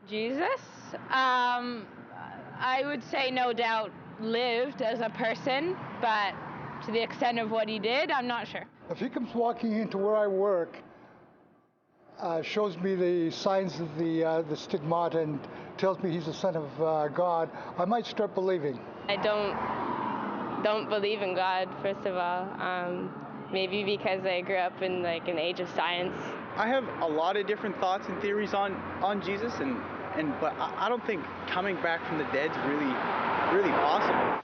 Jesus, I would say no doubt lived as a person, but to the extent of what he did, I'm not sure. If he comes walking into where I work, shows me the signs of the stigmata and tells me he's the son of God, I might start believing. I don't believe in God, first of all. Maybe because I grew up in like an age of science. I have a lot of different thoughts and theories on Jesus, but I don't think coming back from the dead is really possible.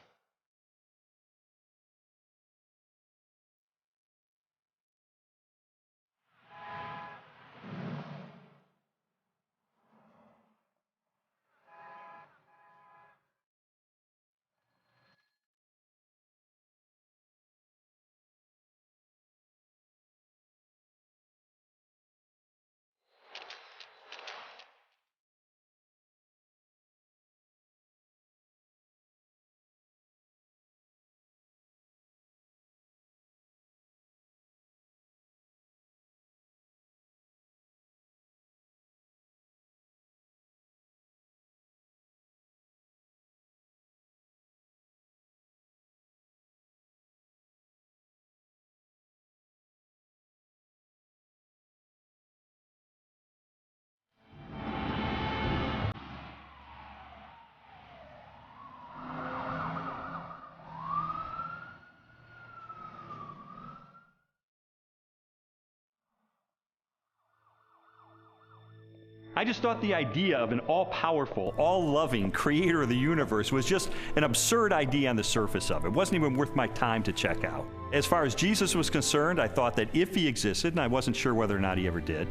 I just thought the idea of an all-powerful, all-loving creator of the universe was just an absurd idea on the surface of it. It wasn't even worth my time to check out. As far as Jesus was concerned, I thought that if he existed, and I wasn't sure whether or not he ever did,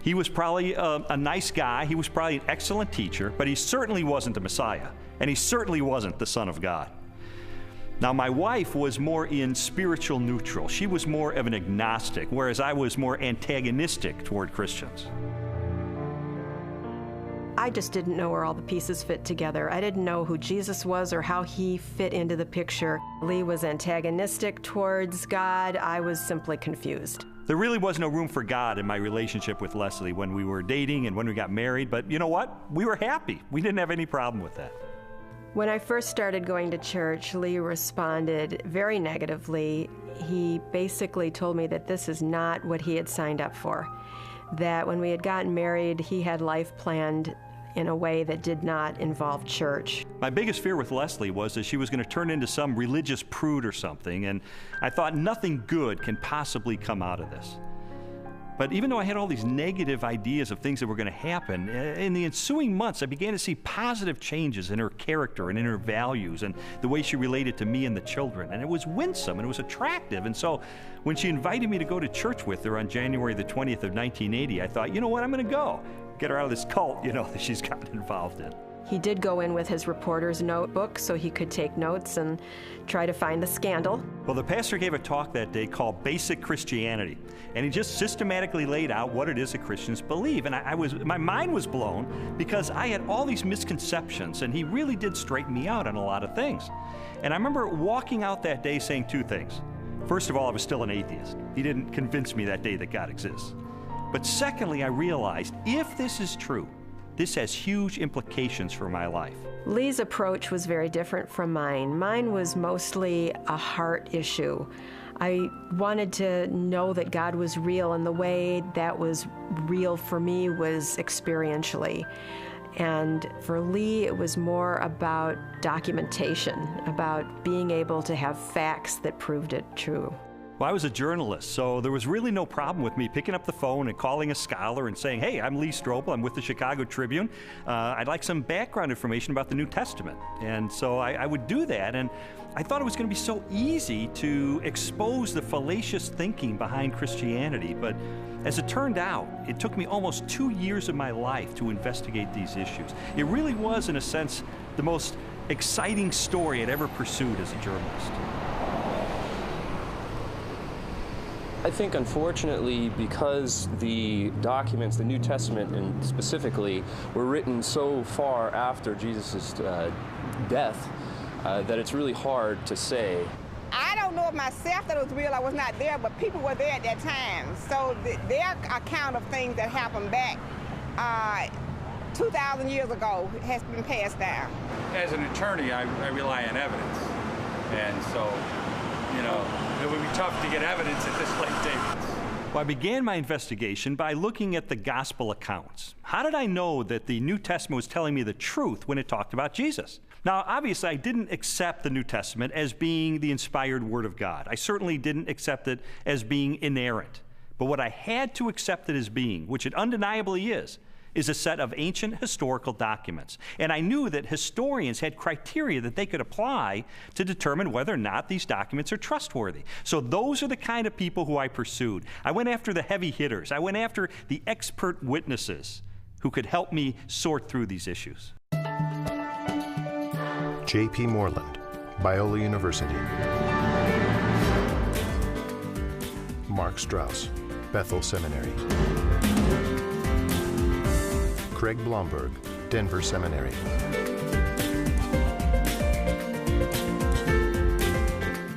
he was probably a nice guy, he was probably an excellent teacher, but he certainly wasn't the Messiah, and he certainly wasn't the Son of God. Now, my wife was more in spiritual neutral. She was more of an agnostic, whereas I was more antagonistic toward Christians. I just didn't know where all the pieces fit together. I didn't know who Jesus was or how he fit into the picture. Lee was antagonistic towards God. I was simply confused. There really was no room for God in my relationship with Leslie when we were dating and when we got married, but you know what? We were happy. We didn't have any problem with that. When I first started going to church, Lee responded very negatively. He basically told me that this is not what he had signed up for, that when we had gotten married, he had life planned in a way that did not involve church. My biggest fear with Leslie was that she was going to turn into some religious prude or something, and I thought nothing good can possibly come out of this. But even though I had all these negative ideas of things that were going to happen, in the ensuing months I began to see positive changes in her character and in her values and the way she related to me and the children. And it was winsome and it was attractive. And so when she invited me to go to church with her on January the 20th of 1980, I thought, you know what, I'm going to go. Get her out of this cult, that she's gotten involved in. He did go in with his reporter's notebook so he could take notes and try to find the scandal. Well, the pastor gave a talk that day called Basic Christianity, and he just systematically laid out what it is that Christians believe. And my mind was blown because I had all these misconceptions, and he really did straighten me out on a lot of things. And I remember walking out that day saying two things. First of all, I was still an atheist. He didn't convince me that day that God exists. But secondly, I realized if this is true, this has huge implications for my life. Lee's approach was very different from mine. Mine was mostly a heart issue. I wanted to know that God was real, and the way that was real for me was experientially. And for Lee, it was more about documentation, about being able to have facts that proved it true. Well, I was a journalist, so there was really no problem with me picking up the phone and calling a scholar and saying, hey, I'm Lee Strobel, I'm with the Chicago Tribune. I'd like some background information about the New Testament. And so I would do that, and I thought it was going to be so easy to expose the fallacious thinking behind Christianity. But as it turned out, it took me almost 2 years of my life to investigate these issues. It really was, in a sense, the most exciting story I'd ever pursued as a journalist. I think, unfortunately, because the documents, the New Testament and specifically, were written so far after Jesus' death, that it's really hard to say. I don't know of myself that it was real. I was not there, but people were there at that time. So their account of things that happened back 2,000 years ago has been passed down. As an attorney, I rely on evidence. And so, you know, it would be tough to get evidence at this late date. Well, I began my investigation by looking at the gospel accounts. How did I know that the New Testament was telling me the truth when it talked about Jesus? Now, obviously, I didn't accept the New Testament as being the inspired Word of God. I certainly didn't accept it as being inerrant. But what I had to accept it as being, which it undeniably is a set of ancient historical documents. And I knew that historians had criteria that they could apply to determine whether or not these documents are trustworthy. So those are the kind of people who I pursued. I went after the heavy hitters. I went after the expert witnesses who could help me sort through these issues. J.P. Moreland, Biola University. Mark Strauss, Bethel Seminary. Craig Blomberg, Denver Seminary.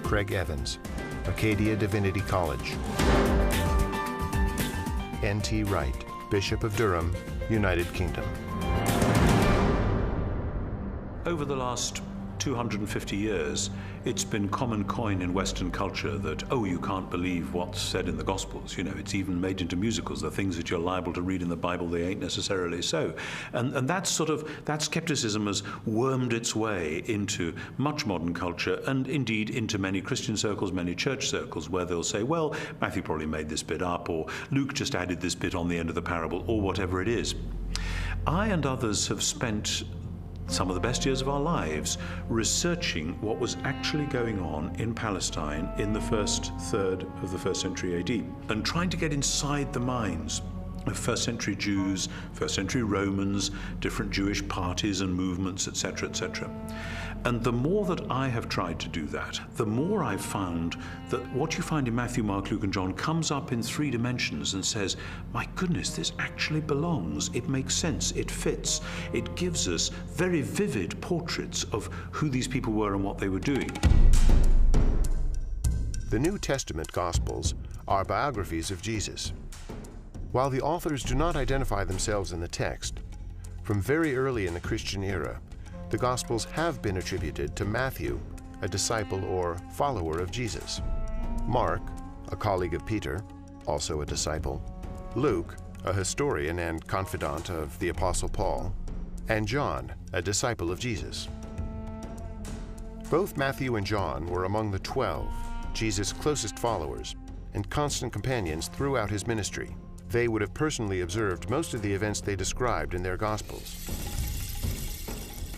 Craig Evans, Acadia Divinity College. N.T. Wright, Bishop of Durham, United Kingdom. Over the last 250 years, it's been common coin in Western culture that, oh, you can't believe what's said in the Gospels. You know, it's even made into musicals. The things that you're liable to read in the Bible, they ain't necessarily so. And that skepticism has wormed its way into much modern culture, and indeed into many Christian circles, many church circles, where they'll say, well, Matthew probably made this bit up, or Luke just added this bit on the end of the parable, or whatever it is. I and others have spent some of the best years of our lives researching what was actually going on in Palestine in the first third of the first century AD, and trying to get inside the minds of first century Jews, first century Romans, different Jewish parties and movements, etc., etc. And the more that I have tried to do that, the more I've found that what you find in Matthew, Mark, Luke, and John comes up in 3 dimensions and says, my goodness, this actually belongs. It makes sense. It fits. It gives us very vivid portraits of who these people were and what they were doing. The New Testament Gospels are biographies of Jesus. While the authors do not identify themselves in the text, from very early in the Christian era, the Gospels have been attributed to Matthew, a disciple or follower of Jesus; Mark, a colleague of Peter, also a disciple; Luke, a historian and confidant of the Apostle Paul; and John, a disciple of Jesus. Both Matthew and John were among the 12, Jesus' closest followers, and constant companions throughout his ministry. They would have personally observed most of the events they described in their Gospels.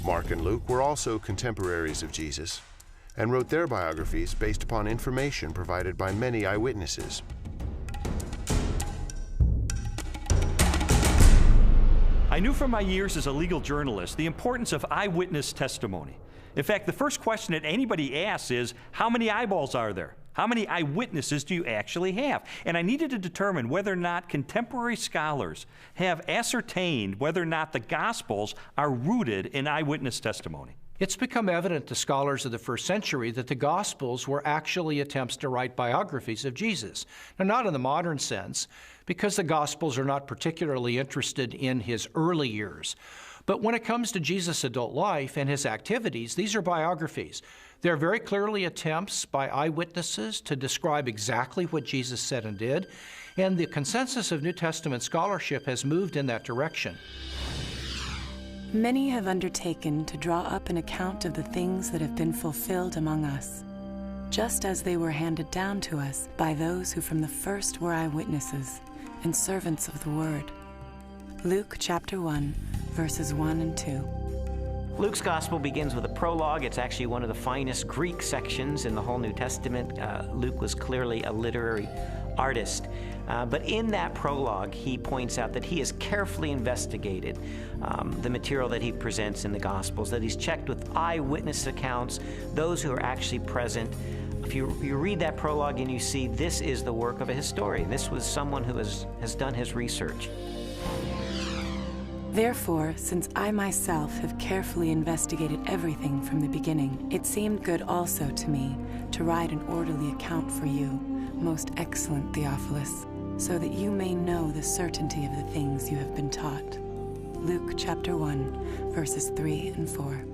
Mark and Luke were also contemporaries of Jesus and wrote their biographies based upon information provided by many eyewitnesses. I knew from my years as a legal journalist the importance of eyewitness testimony. In fact, the first question that anybody asks is, how many eyeballs are there? How many eyewitnesses do you actually have? And I needed to determine whether or not contemporary scholars have ascertained whether or not the Gospels are rooted in eyewitness testimony. It's become evident to scholars of the first century that the Gospels were actually attempts to write biographies of Jesus. Now, not in the modern sense, because the Gospels are not particularly interested in his early years. But when it comes to Jesus' adult life and his activities, these are biographies. They're very clearly attempts by eyewitnesses to describe exactly what Jesus said and did, and the consensus of New Testament scholarship has moved in that direction. Many have undertaken to draw up an account of the things that have been fulfilled among us, just as they were handed down to us by those who from the first were eyewitnesses and servants of the Word. Luke chapter 1, verses 1 and 2. Luke's gospel begins with a prologue. It's actually one of the finest Greek sections in the whole New Testament. Luke was clearly a literary artist. But in that prologue, he points out that he has carefully investigated the material that he presents in the Gospels, that he's checked with eyewitness accounts, those who are actually present. If you read that prologue and you see this is the work of a historian, this was someone who has done his research. Therefore, since I myself have carefully investigated everything from the beginning, it seemed good also to me to write an orderly account for you, most excellent Theophilus, so that you may know the certainty of the things you have been taught. Luke chapter 1, verses 3 and 4.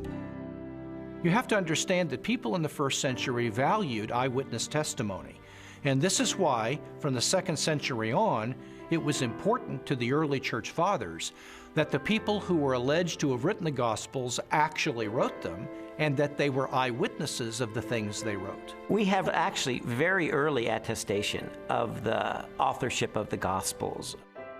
You have to understand that people in the first century valued eyewitness testimony. And this is why, from the 2nd century on, it was important to the early church fathers that the people who were alleged to have written the Gospels actually wrote them, and that they were eyewitnesses of the things they wrote. We have actually very early attestation of the authorship of the Gospels.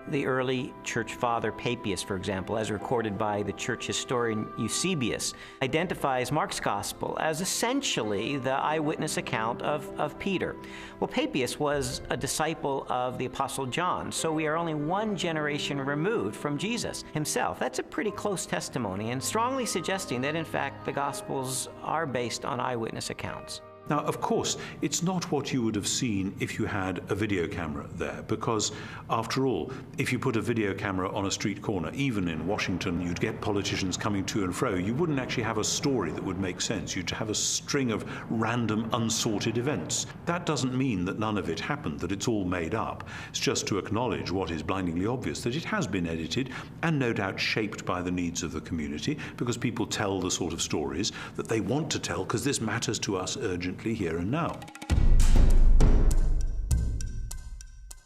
The early church father Papias, for example, as recorded by the church historian Eusebius, identifies Mark's gospel as essentially the eyewitness account of Peter. Well, Papias was a disciple of the Apostle John, so we are only one generation removed from Jesus himself. That's a pretty close testimony, and strongly suggesting that, in fact, the Gospels are based on eyewitness accounts. Now, of course, it's not what you would have seen if you had a video camera there, because, after all, if you put a video camera on a street corner, even in Washington, you'd get politicians coming to and fro. You wouldn't actually have a story that would make sense. You'd have a string of random, unsorted events. That doesn't mean that none of it happened, that it's all made up. It's just to acknowledge what is blindingly obvious, that it has been edited and no doubt shaped by the needs of the community, because people tell the sort of stories that they want to tell, because this matters to us urgently here and now.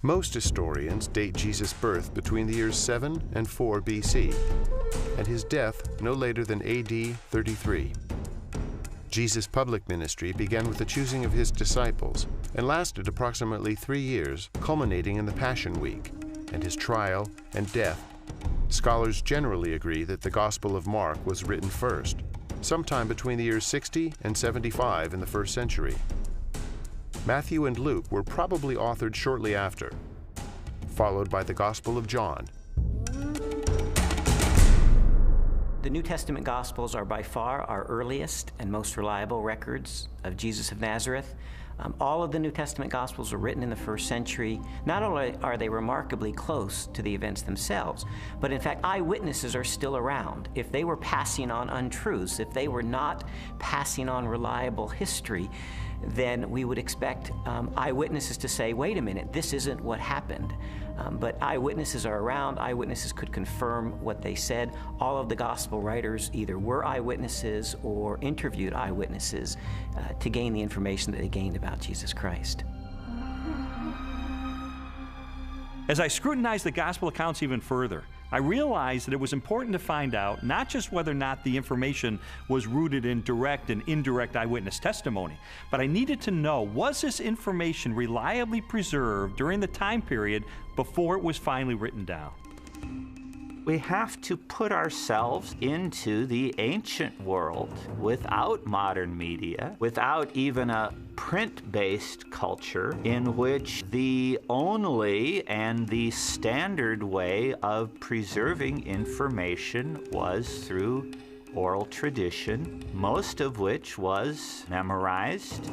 Most historians date Jesus' birth between the years 7 and 4 BC, and his death no later than AD 33. Jesus' public ministry began with the choosing of his disciples and lasted approximately 3 years, culminating in the Passion Week and his trial and death. Scholars generally agree that the Gospel of Mark was written first, sometime between the years 60 and 75 in the 1st century. Matthew and Luke were probably authored shortly after, followed by the Gospel of John. The New Testament Gospels are by far our earliest and most reliable records of Jesus of Nazareth. All of the New Testament Gospels were written in the 1st century. Not only are they remarkably close to the events themselves, but in fact, eyewitnesses are still around. If they were passing on untruths, if they were not passing on reliable history, then we would expect eyewitnesses to say, wait a minute, this isn't what happened. But eyewitnesses are around. Eyewitnesses could confirm what they said. All of the gospel writers either were eyewitnesses or interviewed eyewitnesses to gain the information that they gained about Jesus Christ. As I scrutinized the gospel accounts even further, I realized that it was important to find out not just whether or not the information was rooted in direct and indirect eyewitness testimony, but I needed to know, was this information reliably preserved during the time period before it was finally written down? We have to put ourselves into the ancient world without modern media, without even a print-based culture in which the only and the standard way of preserving information was through oral tradition, most of which was memorized.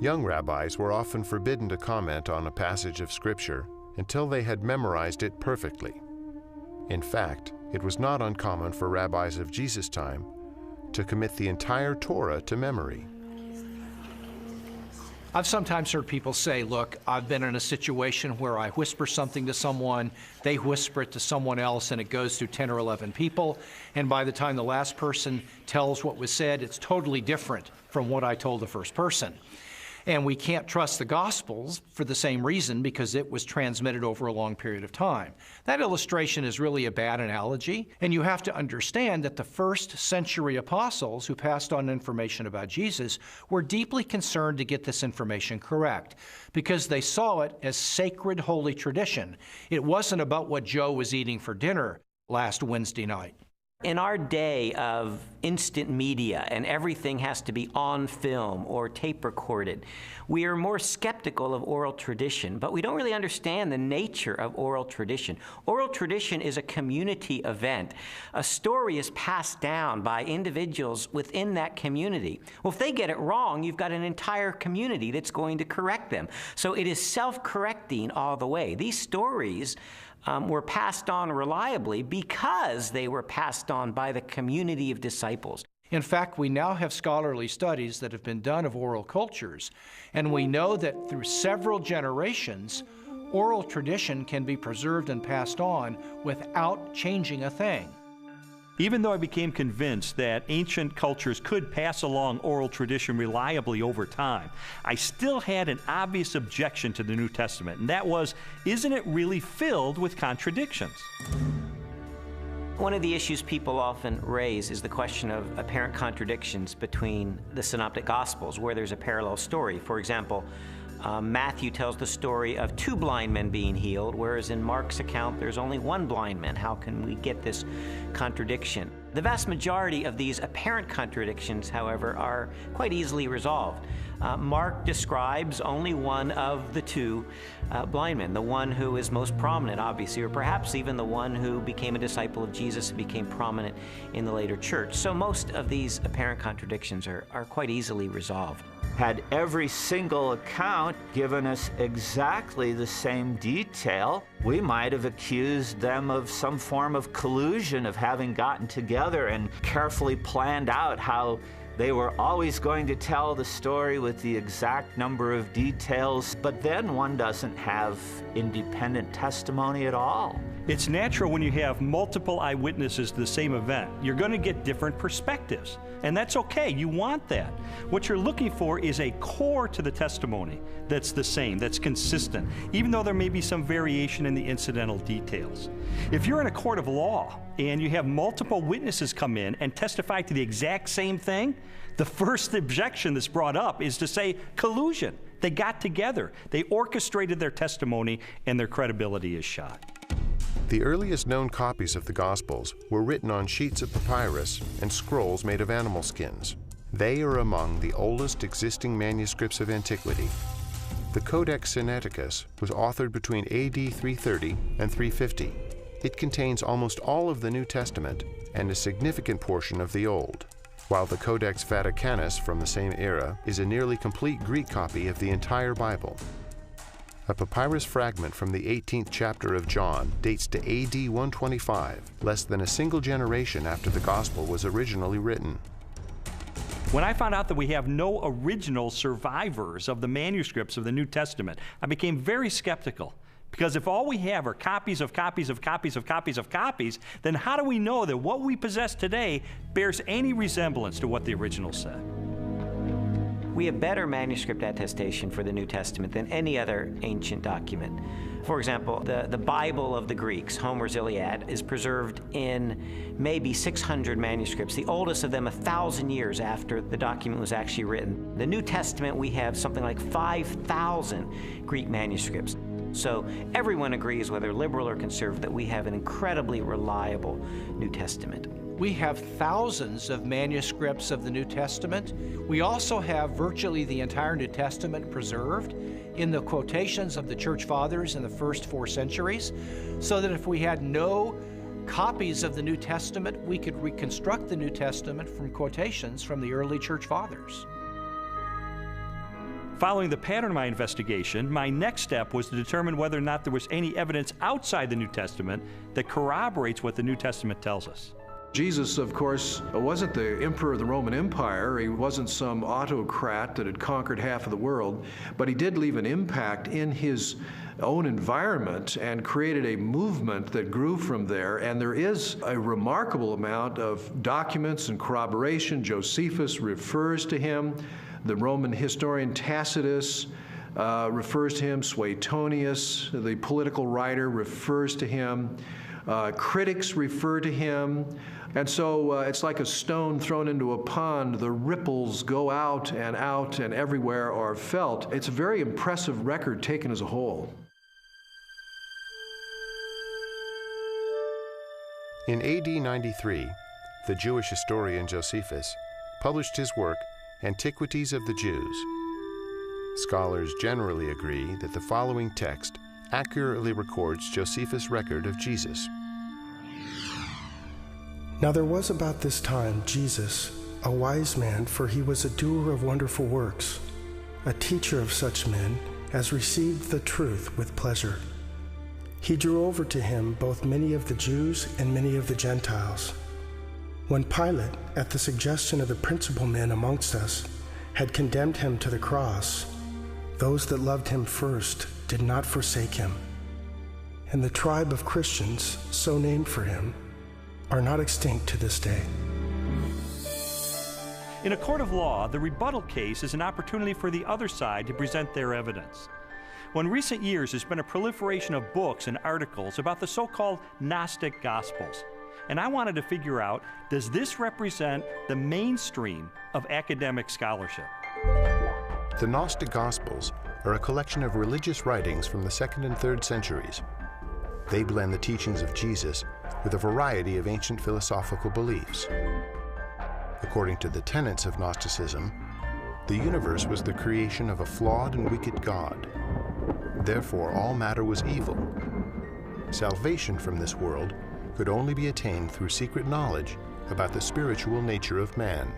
Young rabbis were often forbidden to comment on a passage of Scripture until they had memorized it perfectly. In fact, it was not uncommon for rabbis of Jesus' time to commit the entire Torah to memory. I've sometimes heard people say, look, I've been in a situation where I whisper something to someone, they whisper it to someone else, and it goes through 10 or 11 people, and by the time the last person tells what was said, it's totally different from what I told the first person. And we can't trust the Gospels for the same reason, because it was transmitted over a long period of time. That illustration is really a bad analogy, and you have to understand that the 1st century apostles who passed on information about Jesus were deeply concerned to get this information correct, because they saw it as sacred holy tradition. It wasn't about what Joe was eating for dinner last Wednesday night. In our day of instant media and everything has to be on film or tape recorded, we are more skeptical of oral tradition, but we don't really understand the nature of oral tradition. Oral tradition is a community event. A story is passed down by individuals within that community. Well, if they get it wrong, you've got an entire community that's going to correct them. So it is self-correcting all the way. These stories were passed on reliably because they were passed on by the community of disciples. In fact, we now have scholarly studies that have been done of oral cultures, and we know that through several generations, Oral tradition can be preserved and passed on without changing a thing. Even though I became convinced that ancient cultures could pass along oral tradition reliably over time, I still had an obvious objection to the New Testament, and that was, isn't it really filled with contradictions? One of the issues people often raise is the question of apparent contradictions between the Synoptic Gospels, where there's a parallel story. For example, Matthew tells the story of 2 blind men being healed, whereas in Mark's account there's only 1 blind man. How can we get this contradiction? The vast majority of these apparent contradictions, however, are quite easily resolved. Mark describes only one of the 2 blind men, the one who is most prominent, obviously, or perhaps even the one who became a disciple of Jesus and became prominent in the later church. So most of these apparent contradictions are quite easily resolved. Had every single account given us exactly the same detail, we might have accused them of some form of collusion, of having gotten together and carefully planned out how they were always going to tell the story with the exact number of details, but then one doesn't have independent testimony at all. It's natural when you have multiple eyewitnesses to the same event. You're going to get different perspectives, and that's okay. You want that. What you're looking for is a core to the testimony that's the same, that's consistent, even though there may be some variation in the incidental details. If you're in a court of law and you have multiple witnesses come in and testify to the exact same thing, the first objection that's brought up is to say collusion. They got together, they orchestrated their testimony, and their credibility is shot. The earliest known copies of the Gospels were written on sheets of papyrus and scrolls made of animal skins. They are among the oldest existing manuscripts of antiquity. The Codex Sinaiticus was authored between AD 330 and 350. It contains almost all of the New Testament and a significant portion of the Old, while the Codex Vaticanus from the same era is a nearly complete Greek copy of the entire Bible. A papyrus fragment from the 18th chapter of John dates to AD 125, less than a single generation after the Gospel was originally written. When I found out that we have no original survivors of the manuscripts of the New Testament, I became very skeptical. Because if all we have are copies of copies of copies of copies of copies, then how do we know that what we possess today bears any resemblance to what the original said? We have better manuscript attestation for the New Testament than any other ancient document. For example, the Bible of the Greeks, Homer's Iliad, is preserved in maybe 600 manuscripts, the oldest of them 1,000 years after the document was actually written. The New Testament, we have something like 5,000 Greek manuscripts. So everyone agrees, whether liberal or conservative, that we have an incredibly reliable New Testament. We have thousands of manuscripts of the New Testament. We also have virtually the entire New Testament preserved in the quotations of the Church Fathers in the first 4 centuries, so that if we had no copies of the New Testament, we could reconstruct the New Testament from quotations from the early Church Fathers. Following the pattern of my investigation, my next step was to determine whether or not there was any evidence outside the New Testament that corroborates what the New Testament tells us. Jesus, of course, wasn't the emperor of the Roman Empire. He wasn't some autocrat that had conquered half of the world, but he did leave an impact in his own environment and created a movement that grew from there. And there is a remarkable amount of documents and corroboration. Josephus refers to him. The Roman historian Tacitus refers to him. Suetonius, the political writer, refers to him. Critics refer to him. And so it's like a stone thrown into a pond. The ripples go out and everywhere are felt. It's a very impressive record taken as a whole. In AD 93, the Jewish historian Josephus published his work, Antiquities of the Jews. Scholars generally agree that the following text accurately records Josephus' record of Jesus. Now there was about this time Jesus, a wise man, for he was a doer of wonderful works, a teacher of such men as received the truth with pleasure. He drew over to him both many of the Jews and many of the Gentiles. When Pilate, at the suggestion of the principal men amongst us, had condemned him to the cross, those that loved him first did not forsake him, and the tribe of Christians, so named for him, are not extinct to this day. In a court of law, the rebuttal case is an opportunity for the other side to present their evidence. Well, in recent years, there's been a proliferation of books and articles about the so-called Gnostic Gospels. And I wanted to figure out, does this represent the mainstream of academic scholarship? The Gnostic Gospels are a collection of religious writings from the 2nd and 3rd centuries. They blend the teachings of Jesus with a variety of ancient philosophical beliefs. According to the tenets of Gnosticism, the universe was the creation of a flawed and wicked God. Therefore, all matter was evil. Salvation from this world could only be attained through secret knowledge about the spiritual nature of man.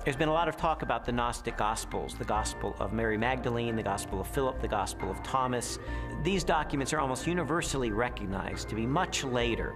There's been a lot of talk about the Gnostic Gospels, the Gospel of Mary Magdalene, the Gospel of Philip, the Gospel of Thomas. These documents are almost universally recognized to be much later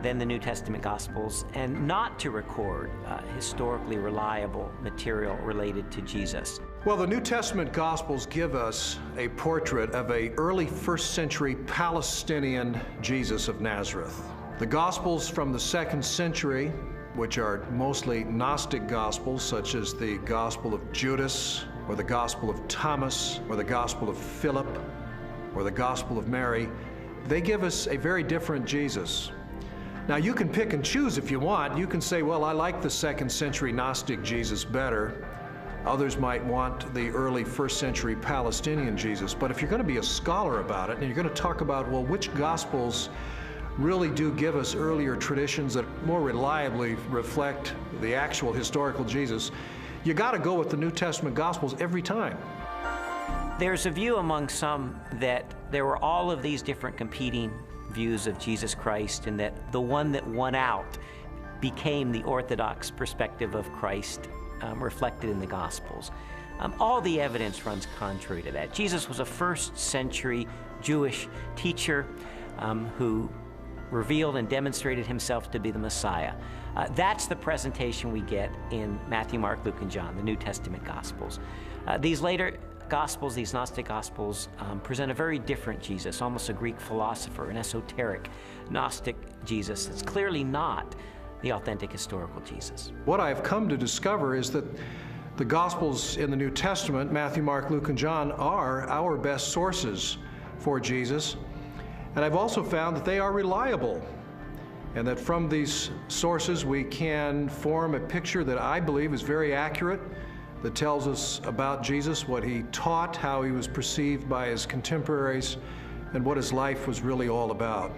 than the New Testament Gospels and not to record historically reliable material related to Jesus. Well, the New Testament Gospels give us a portrait of an early 1st century Palestinian Jesus of Nazareth. The Gospels from the 2nd century, which are mostly Gnostic Gospels, such as the Gospel of Judas, or the Gospel of Thomas, or the Gospel of Philip, or the Gospel of Mary, they give us a very different Jesus. Now, you can pick and choose if you want. You can say, well, I like the 2nd century Gnostic Jesus better. Others might want the early 1st century Palestinian Jesus. But if you're going to be a scholar about it, and you're going to talk about, well, which Gospels really do give us earlier traditions that more reliably reflect the actual historical Jesus, you got to go with the New Testament Gospels every time. There's a view among some that there were all of these different competing views of Jesus Christ, and that the one that won out became the orthodox perspective of Christ reflected in the Gospels. All the evidence runs contrary to that. Jesus was a 1st century Jewish teacher who revealed and demonstrated himself to be the Messiah. That's the presentation we get in Matthew, Mark, Luke, and John, the New Testament Gospels. These later Gospels, these Gnostic Gospels, present a very different Jesus, almost a Greek philosopher, an esoteric Gnostic Jesus. It's clearly not the authentic historical Jesus. What I've come to discover is that the Gospels in the New Testament, Matthew, Mark, Luke, and John, are our best sources for Jesus. And I've also found that they are reliable, and that from these sources we can form a picture that I believe is very accurate, that tells us about Jesus, what he taught, how he was perceived by his contemporaries, and what his life was really all about.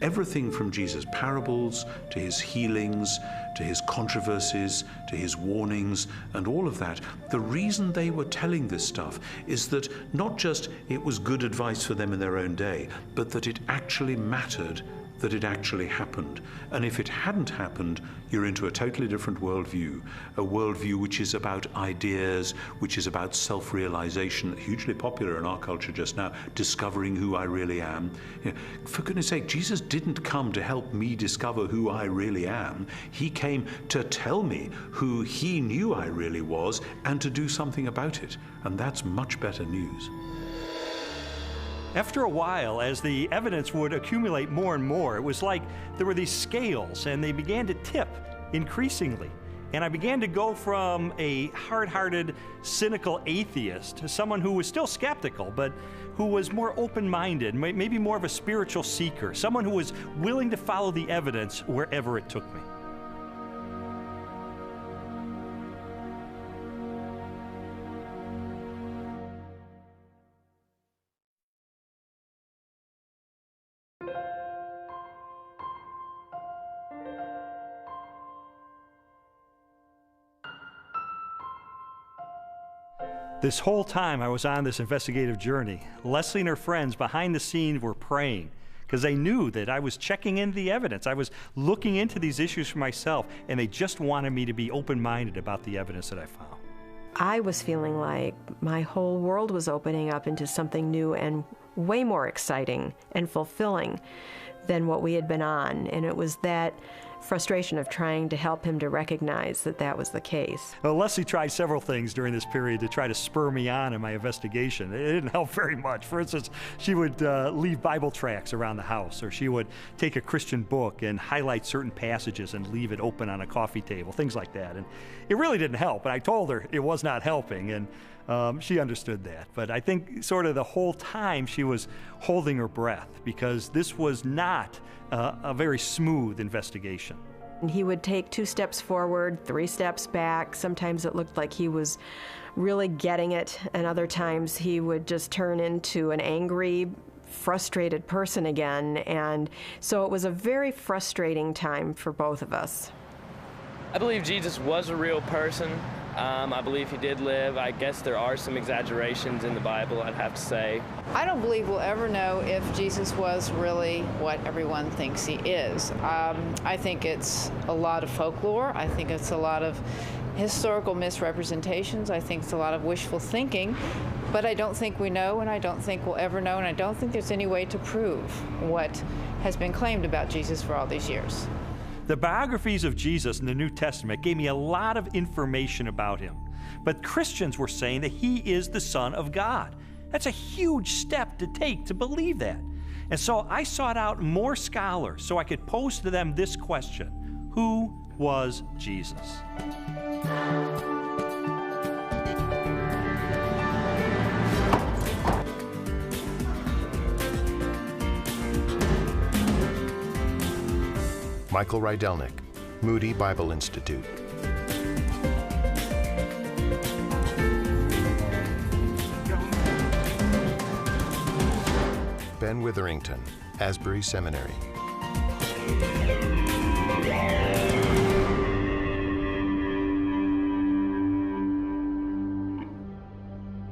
Everything from Jesus' parables to his healings, to his controversies, to his warnings, and all of that, the reason they were telling this stuff is that not just it was good advice for them in their own day, but that it actually mattered, that it actually happened. And if it hadn't happened, you're into a totally different worldview, a worldview which is about ideas, which is about self-realization, hugely popular in our culture just now, discovering who I really am. You know, for goodness sake, Jesus didn't come to help me discover who I really am. He came to tell me who he knew I really was and to do something about it. And that's much better news. After a while, as the evidence would accumulate more and more, it was like there were these scales and they began to tip increasingly. And I began to go from a hard-hearted, cynical atheist to someone who was still skeptical, but who was more open-minded, maybe more of a spiritual seeker, someone who was willing to follow the evidence wherever it took me. This whole time I was on this investigative journey, Leslie and her friends behind the scenes were praying because they knew that I was checking in the evidence. I was looking into these issues for myself, and they just wanted me to be open-minded about the evidence that I found. I was feeling like my whole world was opening up into something new and way more exciting and fulfilling than what we had been on. And it was that frustration of trying to help him to recognize that that was the case. Well, Leslie tried several things during this period to try to spur me on in my investigation. It didn't help very much. For instance, she would leave Bible tracts around the house, or she would take a Christian book and highlight certain passages and leave it open on a coffee table, things like that. And it really didn't help, but I told her it was not helping, and she understood that. But I think sort of the whole time she was holding her breath, because this was not a very smooth investigation. He would take 2 steps forward, 3 steps back. Sometimes it looked like he was really getting it, and other times he would just turn into an angry, frustrated person again. And so it was a very frustrating time for both of us. I believe Jesus was a real person. I believe he did live. I guess there are some exaggerations in the Bible, I'd have to say. I don't believe we'll ever know if Jesus was really what everyone thinks he is. I think it's a lot of folklore. I think it's a lot of historical misrepresentations. I think it's a lot of wishful thinking. But I don't think we know, and I don't think we'll ever know, and I don't think there's any way to prove what has been claimed about Jesus for all these years. The biographies of Jesus in the New Testament gave me a lot of information about him. But Christians were saying that he is the Son of God. That's a huge step to take to believe that. And so I sought out more scholars so I could pose to them this question: who was Jesus? Michael Rydelnik, Moody Bible Institute. Ben Witherington, Asbury Seminary.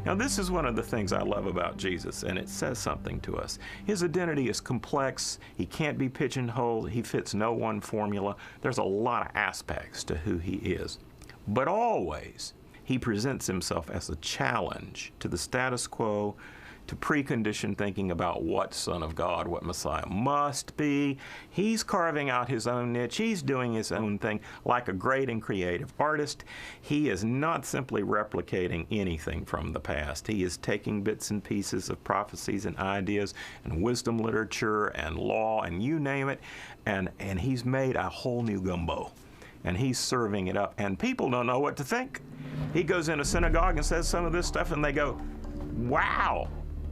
Now, this is one of the things I love about Jesus, and it says something to us. His identity is complex. He can't be pigeonholed. He fits no one formula. There's a lot of aspects to who he is. But always, he presents himself as a challenge to the status quo, to preconditioned thinking about what Son of God, what Messiah must be. He's carving out his own niche. He's doing his own thing like a great and creative artist. He is not simply replicating anything from the past. He is taking bits and pieces of prophecies and ideas and wisdom literature and law and you name it, and he's made a whole new gumbo. And he's serving it up, and people don't know what to think. He goes in a synagogue and says some of this stuff, and they go, wow,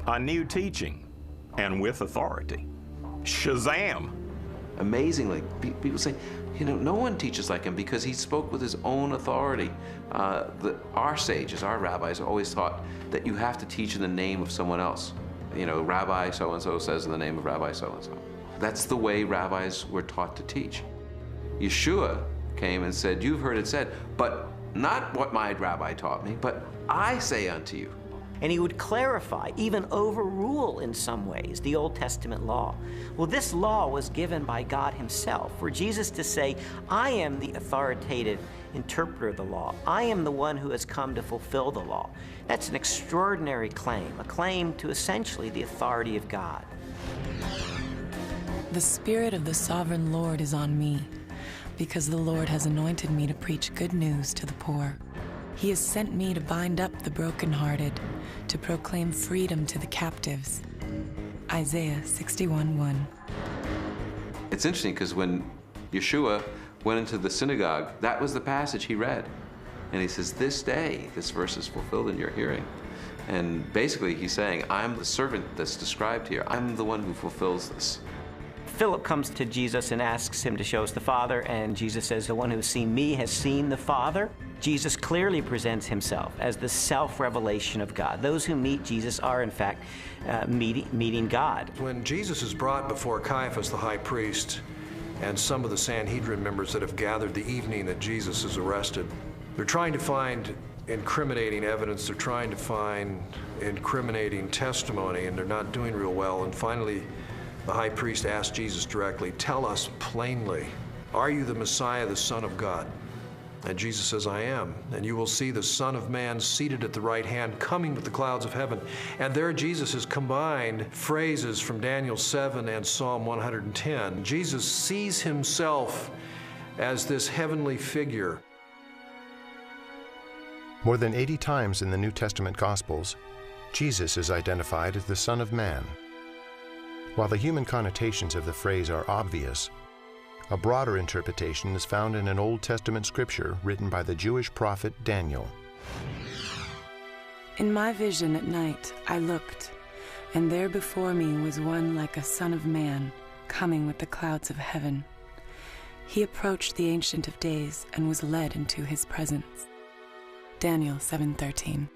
a new teaching, and with authority. Shazam! Amazingly, people say, you know, no one teaches like him because he spoke with his own authority. Our sages, our rabbis, always taught that you have to teach in the name of someone else. You know, Rabbi so-and-so says in the name of Rabbi so-and-so. That's the way rabbis were taught to teach. Yeshua came and said, you've heard it said, but not what my rabbi taught me, but I say unto you. And he would clarify, even overrule in some ways, the Old Testament law. Well, this law was given by God himself, for Jesus to say, I am the authoritative interpreter of the law. I am the one who has come to fulfill the law. That's an extraordinary claim, a claim to essentially the authority of God. The Spirit of the Sovereign Lord is on me, because the Lord has anointed me to preach good news to the poor. He has sent me to bind up the brokenhearted, to proclaim freedom to the captives. Isaiah 61:1. It's interesting because when Yeshua went into the synagogue, that was the passage he read. And he says, this day, this verse is fulfilled in your hearing. And basically he's saying, I'm the servant that's described here. I'm the one who fulfills this. Philip comes to Jesus and asks him to show us the Father, and Jesus says, the one who has seen me has seen the Father. Jesus clearly presents himself as the self-revelation of God. Those who meet Jesus are, in fact, meeting God. When Jesus is brought before Caiaphas, the high priest, and some of the Sanhedrin members that have gathered the evening that Jesus is arrested, they're trying to find incriminating evidence, they're trying to find incriminating testimony, and they're not doing real well. And finally, the high priest asked Jesus directly, tell us plainly, are you the Messiah, the Son of God? And Jesus says, I am. And you will see the Son of Man seated at the right hand, coming with the clouds of heaven. And there Jesus has combined phrases from Daniel 7 and Psalm 110. Jesus sees himself as this heavenly figure. More than 80 times in the New Testament Gospels, Jesus is identified as the Son of Man. While the human connotations of the phrase are obvious, a broader interpretation is found in an Old Testament scripture written by the Jewish prophet Daniel. In my vision at night I looked, and there before me was one like a son of man, coming with the clouds of heaven. He approached the Ancient of Days and was led into his presence. Daniel 7:13.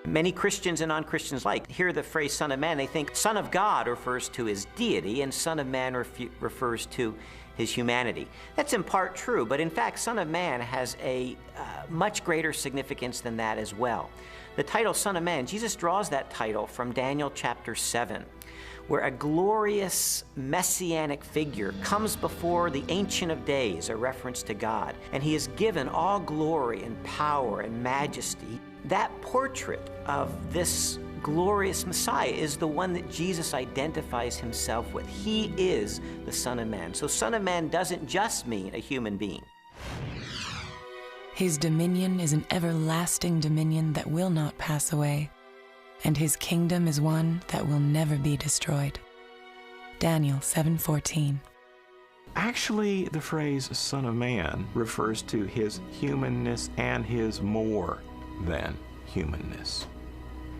Many Christians and non-Christians alike hear the phrase Son of Man. They think Son of God refers to his deity and Son of Man refers to his humanity. That's in part true, but in fact, Son of Man has a much greater significance than that as well. The title Son of Man, Jesus draws that title from Daniel chapter 7, where a glorious messianic figure comes before the Ancient of Days, a reference to God, and he is given all glory and power and majesty. That portrait of this glorious Messiah is the one that Jesus identifies himself with. He is the Son of Man. So Son of Man doesn't just mean a human being. His dominion is an everlasting dominion that will not pass away, and his kingdom is one that will never be destroyed. Daniel 7:14. Actually, the phrase Son of Man refers to his humanness and his more than humanness.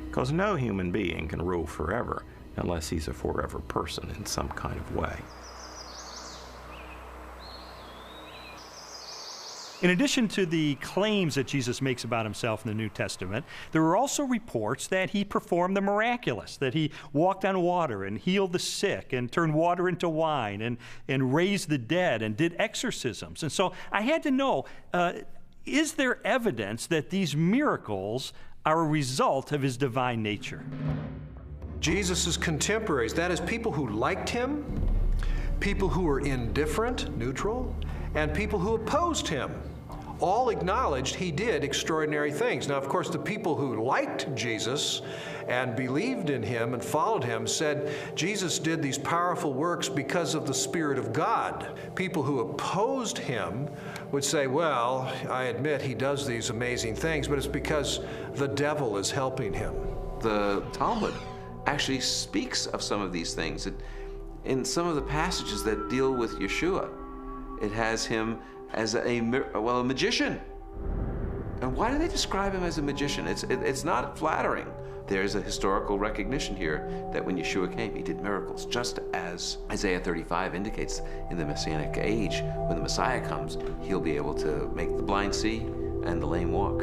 Because no human being can rule forever unless he's a forever person in some kind of way. In addition to the claims that Jesus makes about himself in the New Testament, there are also reports that he performed the miraculous, that he walked on water and healed the sick and turned water into wine and raised the dead and did exorcisms. And so I had to know, is there evidence that these miracles are a result of his divine nature? Jesus' contemporaries, that is, people who liked him, people who were indifferent, neutral, and people who opposed him, all acknowledged he did extraordinary things. Now, of course, the people who liked Jesus and believed in him and followed him said Jesus did these powerful works because of the Spirit of God. People who opposed him would say, well, I admit he does these amazing things, but it's because the devil is helping him. The Talmud actually speaks of some of these things. In some of the passages that deal with Yeshua, it has him as a magician. And why do they describe him as a magician? It's not flattering. There's a historical recognition here that when Yeshua came, he did miracles, just as Isaiah 35 indicates in the Messianic age. When the Messiah comes, he'll be able to make the blind see and the lame walk.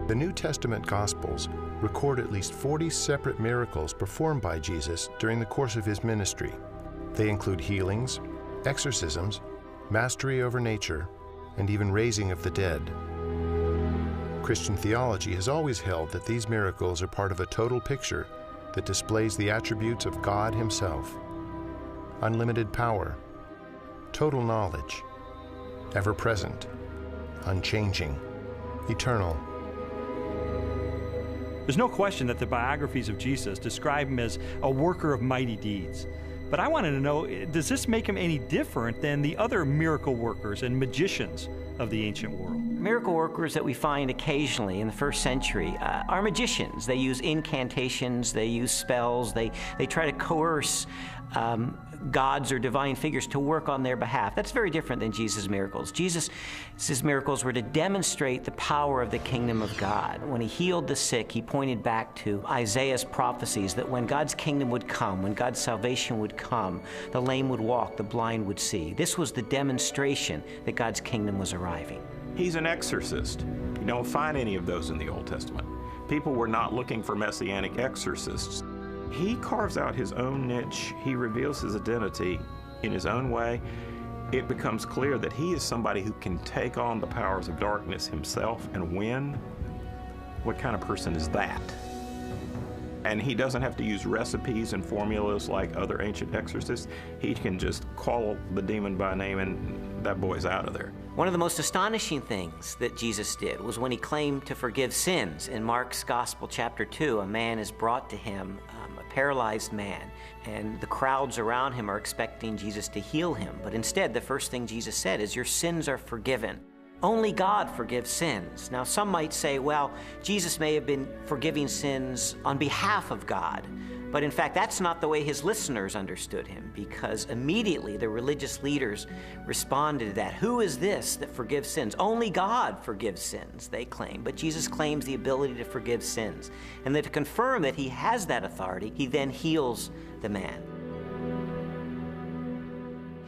The New Testament Gospels record at least 40 separate miracles performed by Jesus during the course of his ministry. They include healings, exorcisms, mastery over nature, and even raising of the dead. Christian theology has always held that these miracles are part of a total picture that displays the attributes of God himself: unlimited power, total knowledge, ever-present, unchanging, eternal. There's no question that the biographies of Jesus describe him as a worker of mighty deeds. But I wanted to know, does this make him any different than the other miracle workers and magicians of the ancient world? Miracle workers that we find occasionally in the first century are magicians. They use incantations, they use spells, they try to coerce gods or divine figures to work on their behalf. That's very different than Jesus' miracles. Jesus' miracles were to demonstrate the power of the kingdom of God. When he healed the sick, he pointed back to Isaiah's prophecies that when God's kingdom would come, when God's salvation would come, the lame would walk, the blind would see. This was the demonstration that God's kingdom was arriving. He's an exorcist. You don't find any of those in the Old Testament. People were not looking for messianic exorcists. He carves out his own niche. He reveals his identity in his own way. It becomes clear that he is somebody who can take on the powers of darkness himself and win. What kind of person is that? And he doesn't have to use recipes and formulas like other ancient exorcists. He can just call the demon by name and that boy's out of there. One of the most astonishing things that Jesus did was when he claimed to forgive sins. In Mark's Gospel, chapter 2, a man is brought to him, a paralyzed man, and the crowds around him are expecting Jesus to heal him. But instead, the first thing Jesus said is, "Your sins are forgiven." Only God forgives sins. Now, some might say, well, Jesus may have been forgiving sins on behalf of God. But in fact, that's not the way his listeners understood him, because immediately the religious leaders responded to that. Who is this that forgives sins? Only God forgives sins, they claim. But Jesus claims the ability to forgive sins. And that to confirm that he has that authority, he then heals the man.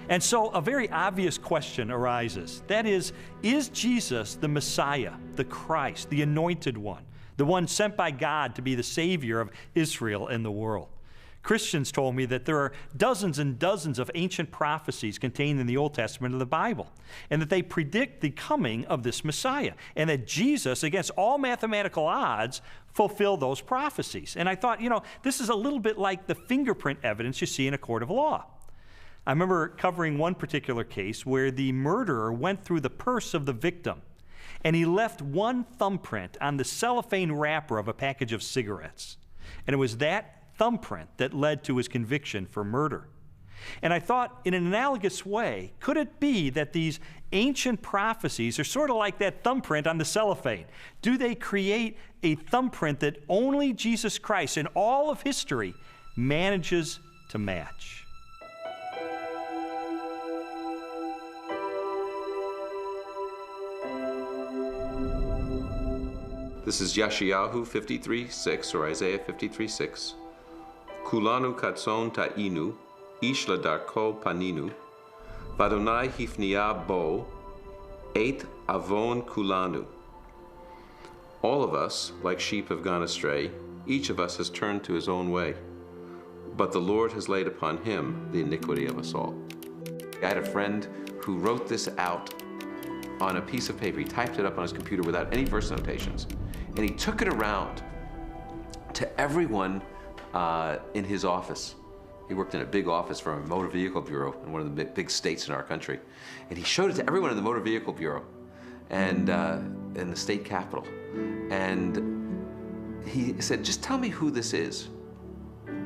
And so a very obvious question arises. That is Jesus the Messiah, the Christ, the Anointed One, the one sent by God to be the Savior of Israel and the world? Christians told me that there are dozens and dozens of ancient prophecies contained in the Old Testament of the Bible, and that they predict the coming of this Messiah, and that Jesus, against all mathematical odds, fulfilled those prophecies. And I thought, this is a little bit like the fingerprint evidence you see in a court of law. I remember covering one particular case where the murderer went through the purse of the victim, and he left one thumbprint on the cellophane wrapper of a package of cigarettes. And it was that thumbprint that led to his conviction for murder. And I thought, in an analogous way, could it be that these ancient prophecies are sort of like that thumbprint on the cellophane? Do they create a thumbprint that only Jesus Christ in all of history manages to match? This is Yeshayahu 53:6, or Isaiah 53:6. Kulanu katson ta'inu, ish ladarko paninu, vadonai hifnia bo, et avon kulanu. All of us, like sheep, have gone astray. Each of us has turned to his own way. But the Lord has laid upon him the iniquity of us all. I had a friend who wrote this out on a piece of paper. He typed it up on his computer without any verse notations. And he took it around to everyone in his office. He worked in a big office for a motor vehicle bureau in one of the big states in our country. And he showed it to everyone in the motor vehicle bureau and in the state capitol. And he said, just tell me who this is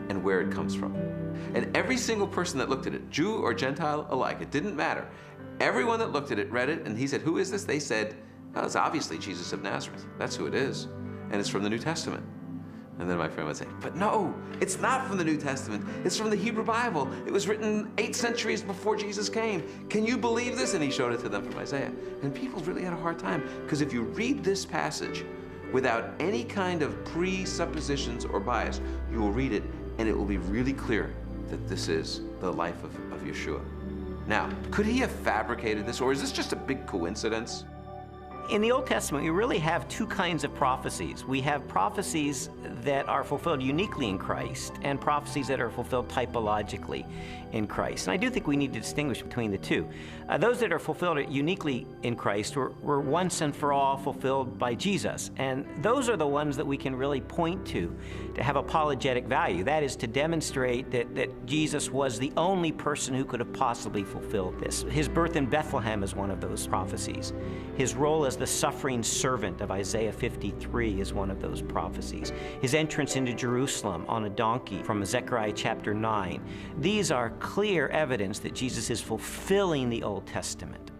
and where it comes from. And every single person that looked at it, Jew or Gentile alike, it didn't matter. Everyone that looked at it read it, and he said, who is this? They said, oh, it's obviously Jesus of Nazareth. That's who it is. And it's from the New Testament. And then my friend would say, but no, it's not from the New Testament. It's from the Hebrew Bible. It was written 8 centuries before Jesus came. Can you believe this? And he showed it to them from Isaiah. And people really had a hard time, because if you read this passage without any kind of presuppositions or bias, you will read it and it will be really clear that this is the life of Yeshua. Now, could he have fabricated this, or is this just a big coincidence? In the Old Testament, we really have 2 kinds of prophecies. We have prophecies that are fulfilled uniquely in Christ and prophecies that are fulfilled typologically in Christ. And I do think we need to distinguish between the two. Those that are fulfilled uniquely in Christ were once and for all fulfilled by Jesus. And those are the ones that we can really point to have apologetic value. That is to demonstrate that Jesus was the only person who could have possibly fulfilled this. His birth in Bethlehem is one of those prophecies. His role as the suffering servant of Isaiah 53 is one of those prophecies. His entrance into Jerusalem on a donkey from Zechariah chapter 9. These are clear evidence that Jesus is fulfilling the Old Testament.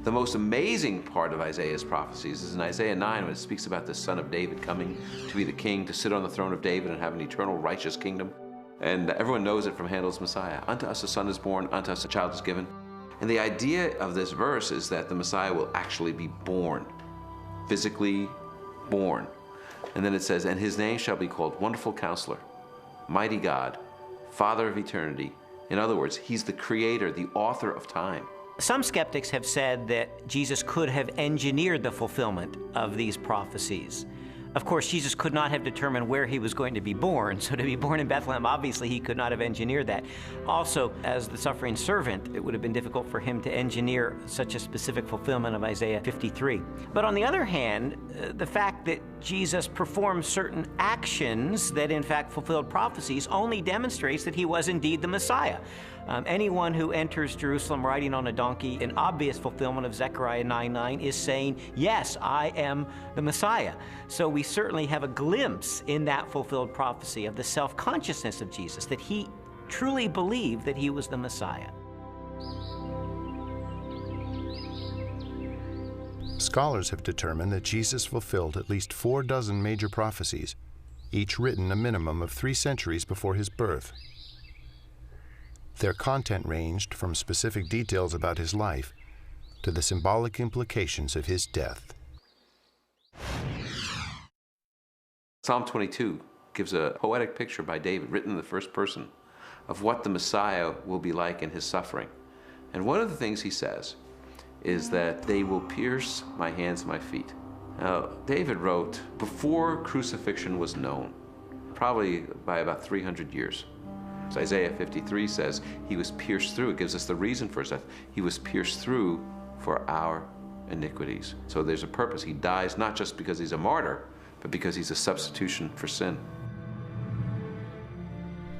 The most amazing part of Isaiah's prophecies is in Isaiah 9, when it speaks about the son of David coming to be the king, to sit on the throne of David and have an eternal righteous kingdom. And everyone knows it from Handel's Messiah. Unto us a son is born, unto us a child is given. And the idea of this verse is that the Messiah will actually be born, physically born. And then it says, and his name shall be called Wonderful Counselor, Mighty God, Father of Eternity. In other words, he's the creator, the author of time. Some skeptics have said that Jesus could have engineered the fulfillment of these prophecies. Of course, Jesus could not have determined where he was going to be born, so to be born in Bethlehem, obviously he could not have engineered that. Also, as the suffering servant, it would have been difficult for him to engineer such a specific fulfillment of Isaiah 53. But on the other hand, the fact that Jesus performed certain actions that in fact fulfilled prophecies only demonstrates that he was indeed the Messiah. Anyone who enters Jerusalem riding on a donkey, in obvious fulfillment of Zechariah 9:9, is saying, yes, I am the Messiah. So we certainly have a glimpse in that fulfilled prophecy of the self-consciousness of Jesus, that he truly believed that he was the Messiah. Scholars have determined that Jesus fulfilled at least 4 dozen major prophecies, each written a minimum of 3 centuries before his birth. Their content ranged from specific details about his life to the symbolic implications of his death. Psalm 22 gives a poetic picture by David, written in the first person, of what the Messiah will be like in his suffering. And one of the things he says is that they will pierce my hands and my feet. Now, David wrote before crucifixion was known, probably by about 300 years. So Isaiah 53 says he was pierced through. It gives us the reason for his death. He was pierced through for our iniquities. So there's a purpose. He dies not just because he's a martyr, but because he's a substitution for sin.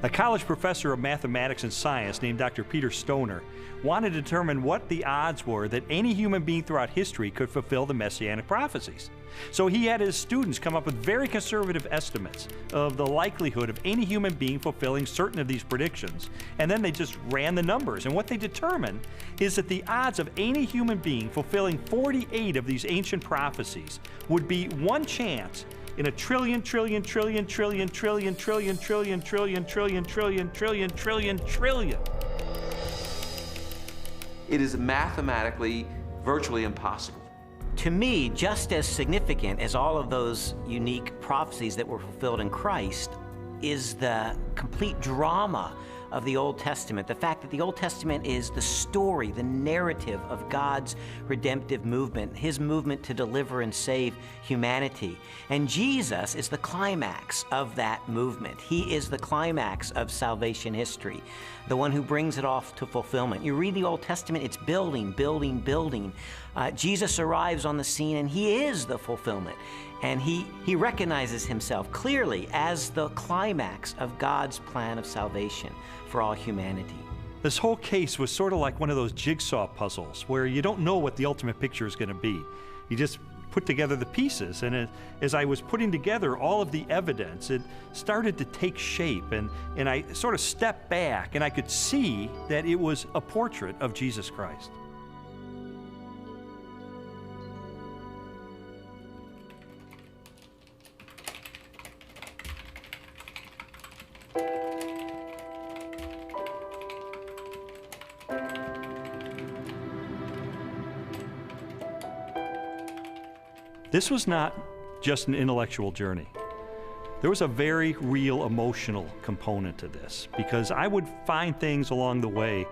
A college professor of mathematics and science named Dr. Peter Stoner wanted to determine what the odds were that any human being throughout history could fulfill the messianic prophecies. So he had his students come up with very conservative estimates of the likelihood of any human being fulfilling certain of these predictions, and then they just ran the numbers. And what they determined is that the odds of any human being fulfilling 48 of these ancient prophecies would be 1 chance in a trillion. It is mathematically virtually impossible. To me, just as significant as all of those unique prophecies that were fulfilled in Christ is the complete drama of the Old Testament. The fact that the Old Testament is the story, the narrative of God's redemptive movement, his movement to deliver and save humanity. And Jesus is the climax of that movement. He is the climax of salvation history, the one who brings it off to fulfillment. You read the Old Testament, it's building, building, building. Jesus arrives on the scene and he is the fulfillment. And he recognizes himself clearly as the climax of God's plan of salvation for all humanity. This whole case was sort of like one of those jigsaw puzzles where you don't know what the ultimate picture is going to be. You just put together the pieces, and as I was putting together all of the evidence, it started to take shape, and I sort of stepped back and I could see that it was a portrait of Jesus Christ. This was not just an intellectual journey. There was a very real emotional component to this, because I would find things along the way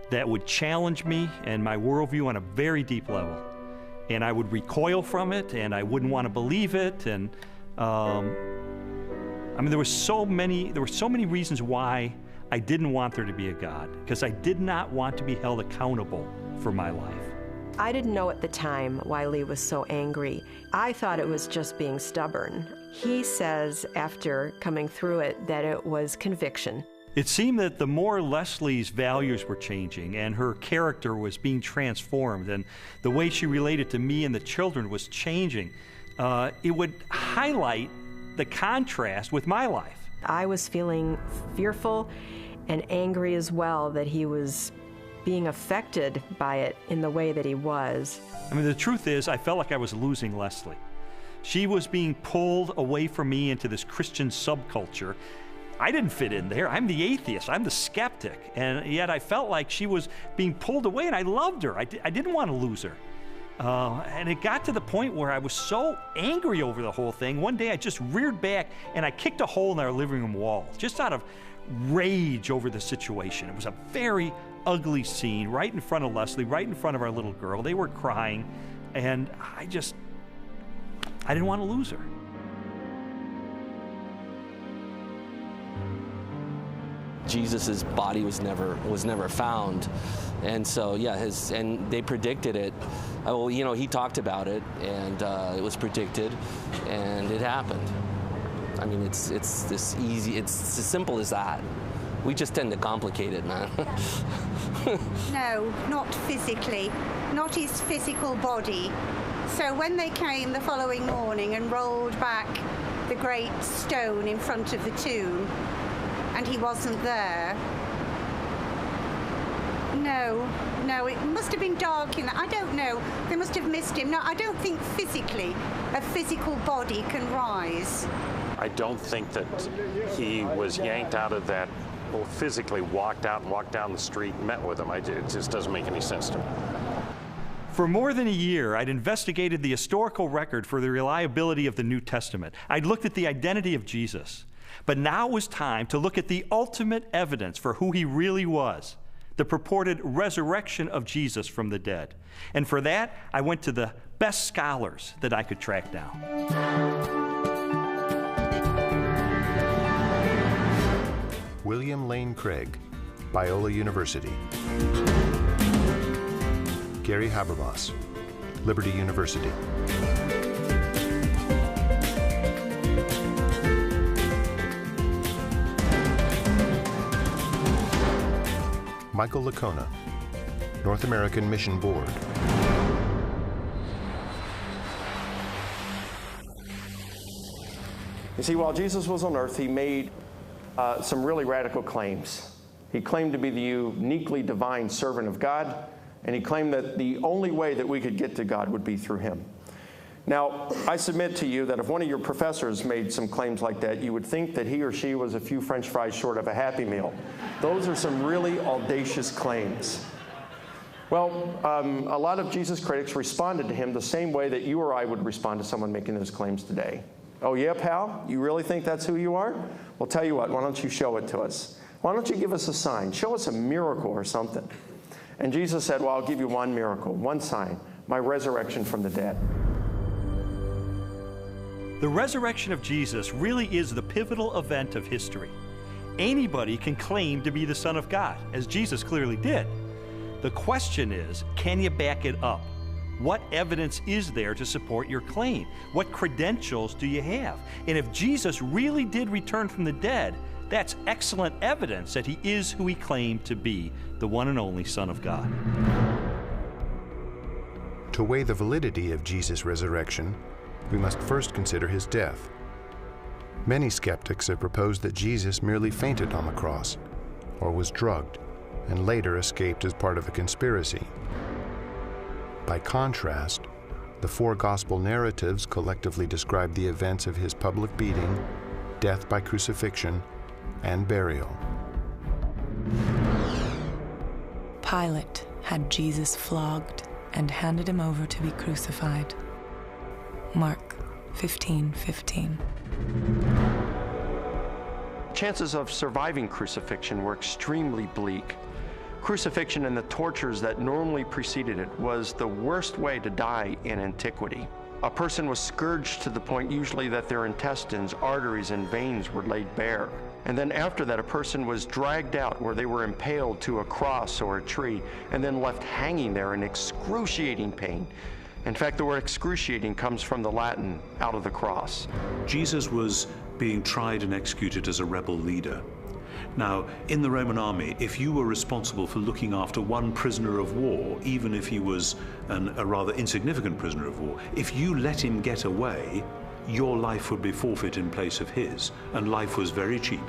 that would challenge me and my worldview on a very deep level. And I would recoil from it, and I wouldn't want to believe it. And I mean, there were so many reasons why I didn't want there to be a God, because I did not want to be held accountable for my life. I didn't know at the time why Lee was so angry. I thought it was just being stubborn. He says, after coming through it, that it was conviction. It seemed that the more Leslie's values were changing and her character was being transformed and the way she related to me and the children was changing, it would highlight the contrast with my life. I was feeling fearful and angry as well that he was being affected by it in the way that he was. I mean, the truth is, I felt like I was losing Leslie. She was being pulled away from me into this Christian subculture. I didn't fit in there. I'm the atheist. I'm the skeptic. And yet I felt like she was being pulled away, and I loved her. I didn't want to lose her. And it got to the point where I was so angry over the whole thing. One day I just reared back and I kicked a hole in our living room wall, just out of rage over the situation. It was a very ugly scene right in front of Leslie, right in front of our little girl. They were crying, and I didn't want to lose her. Jesus's body was never found, and so yeah, and they predicted it. Well, you know, he talked about it, and it was predicted, and it happened. I mean, it's this easy. It's as simple as that. We just tend to complicate it, man. No, not physically, not his physical body. So when they came the following morning and rolled back the great stone in front of the tomb, and he wasn't there, no, it must have been dark in that. I don't know. They must have missed him. No, I don't think physically a physical body can rise. I don't think that he was yanked out of that, or physically walked out and walked down the street and met with him. It just doesn't make any sense to me. For more than a year, I'd investigated the historical record for the reliability of the New Testament. I'd looked at the identity of Jesus. But now it was time to look at the ultimate evidence for who he really was, the purported resurrection of Jesus from the dead. And for that, I went to the best scholars that I could track down. William Lane Craig, Biola University. Gary Habermas, Liberty University. Michael Licona, North American Mission Board. You see, while Jesus was on earth, he made some really radical claims. He claimed to be the uniquely divine servant of God, and he claimed that the only way that we could get to God would be through him. Now, I submit to you that if one of your professors made some claims like that, you would think that he or she was a few French fries short of a Happy Meal. Those are some really audacious claims. Well, a lot of Jesus critics responded to him the same way that you or I would respond to someone making those claims today. Oh yeah, pal? You really think that's who you are? Well, tell you what, why don't you show it to us? Why don't you give us a sign? Show us a miracle or something. And Jesus said, well, I'll give you one miracle, one sign, my resurrection from the dead. The resurrection of Jesus really is the pivotal event of history. Anybody can claim to be the Son of God, as Jesus clearly did. The question is, can you back it up? What evidence is there to support your claim? What credentials do you have? And if Jesus really did return from the dead, that's excellent evidence that he is who he claimed to be, the one and only Son of God. To weigh the validity of Jesus' resurrection, we must first consider his death. Many skeptics have proposed that Jesus merely fainted on the cross, or was drugged, and later escaped as part of a conspiracy. By contrast, the four gospel narratives collectively describe the events of his public beating, death by crucifixion, and burial. Pilate had Jesus flogged and handed him over to be crucified. Mark 15:15. Chances of surviving crucifixion were extremely bleak. Crucifixion and the tortures that normally preceded it was the worst way to die in antiquity. A person was scourged to the point usually that their intestines, arteries, and veins were laid bare. And then after that, a person was dragged out where they were impaled to a cross or a tree and then left hanging there in excruciating pain. In fact, the word excruciating comes from the Latin, out of the cross. Jesus was being tried and executed as a rebel leader. Now, in the Roman army, if you were responsible for looking after one prisoner of war, even if he was a rather insignificant prisoner of war, if you let him get away, your life would be forfeit in place of his, and life was very cheap.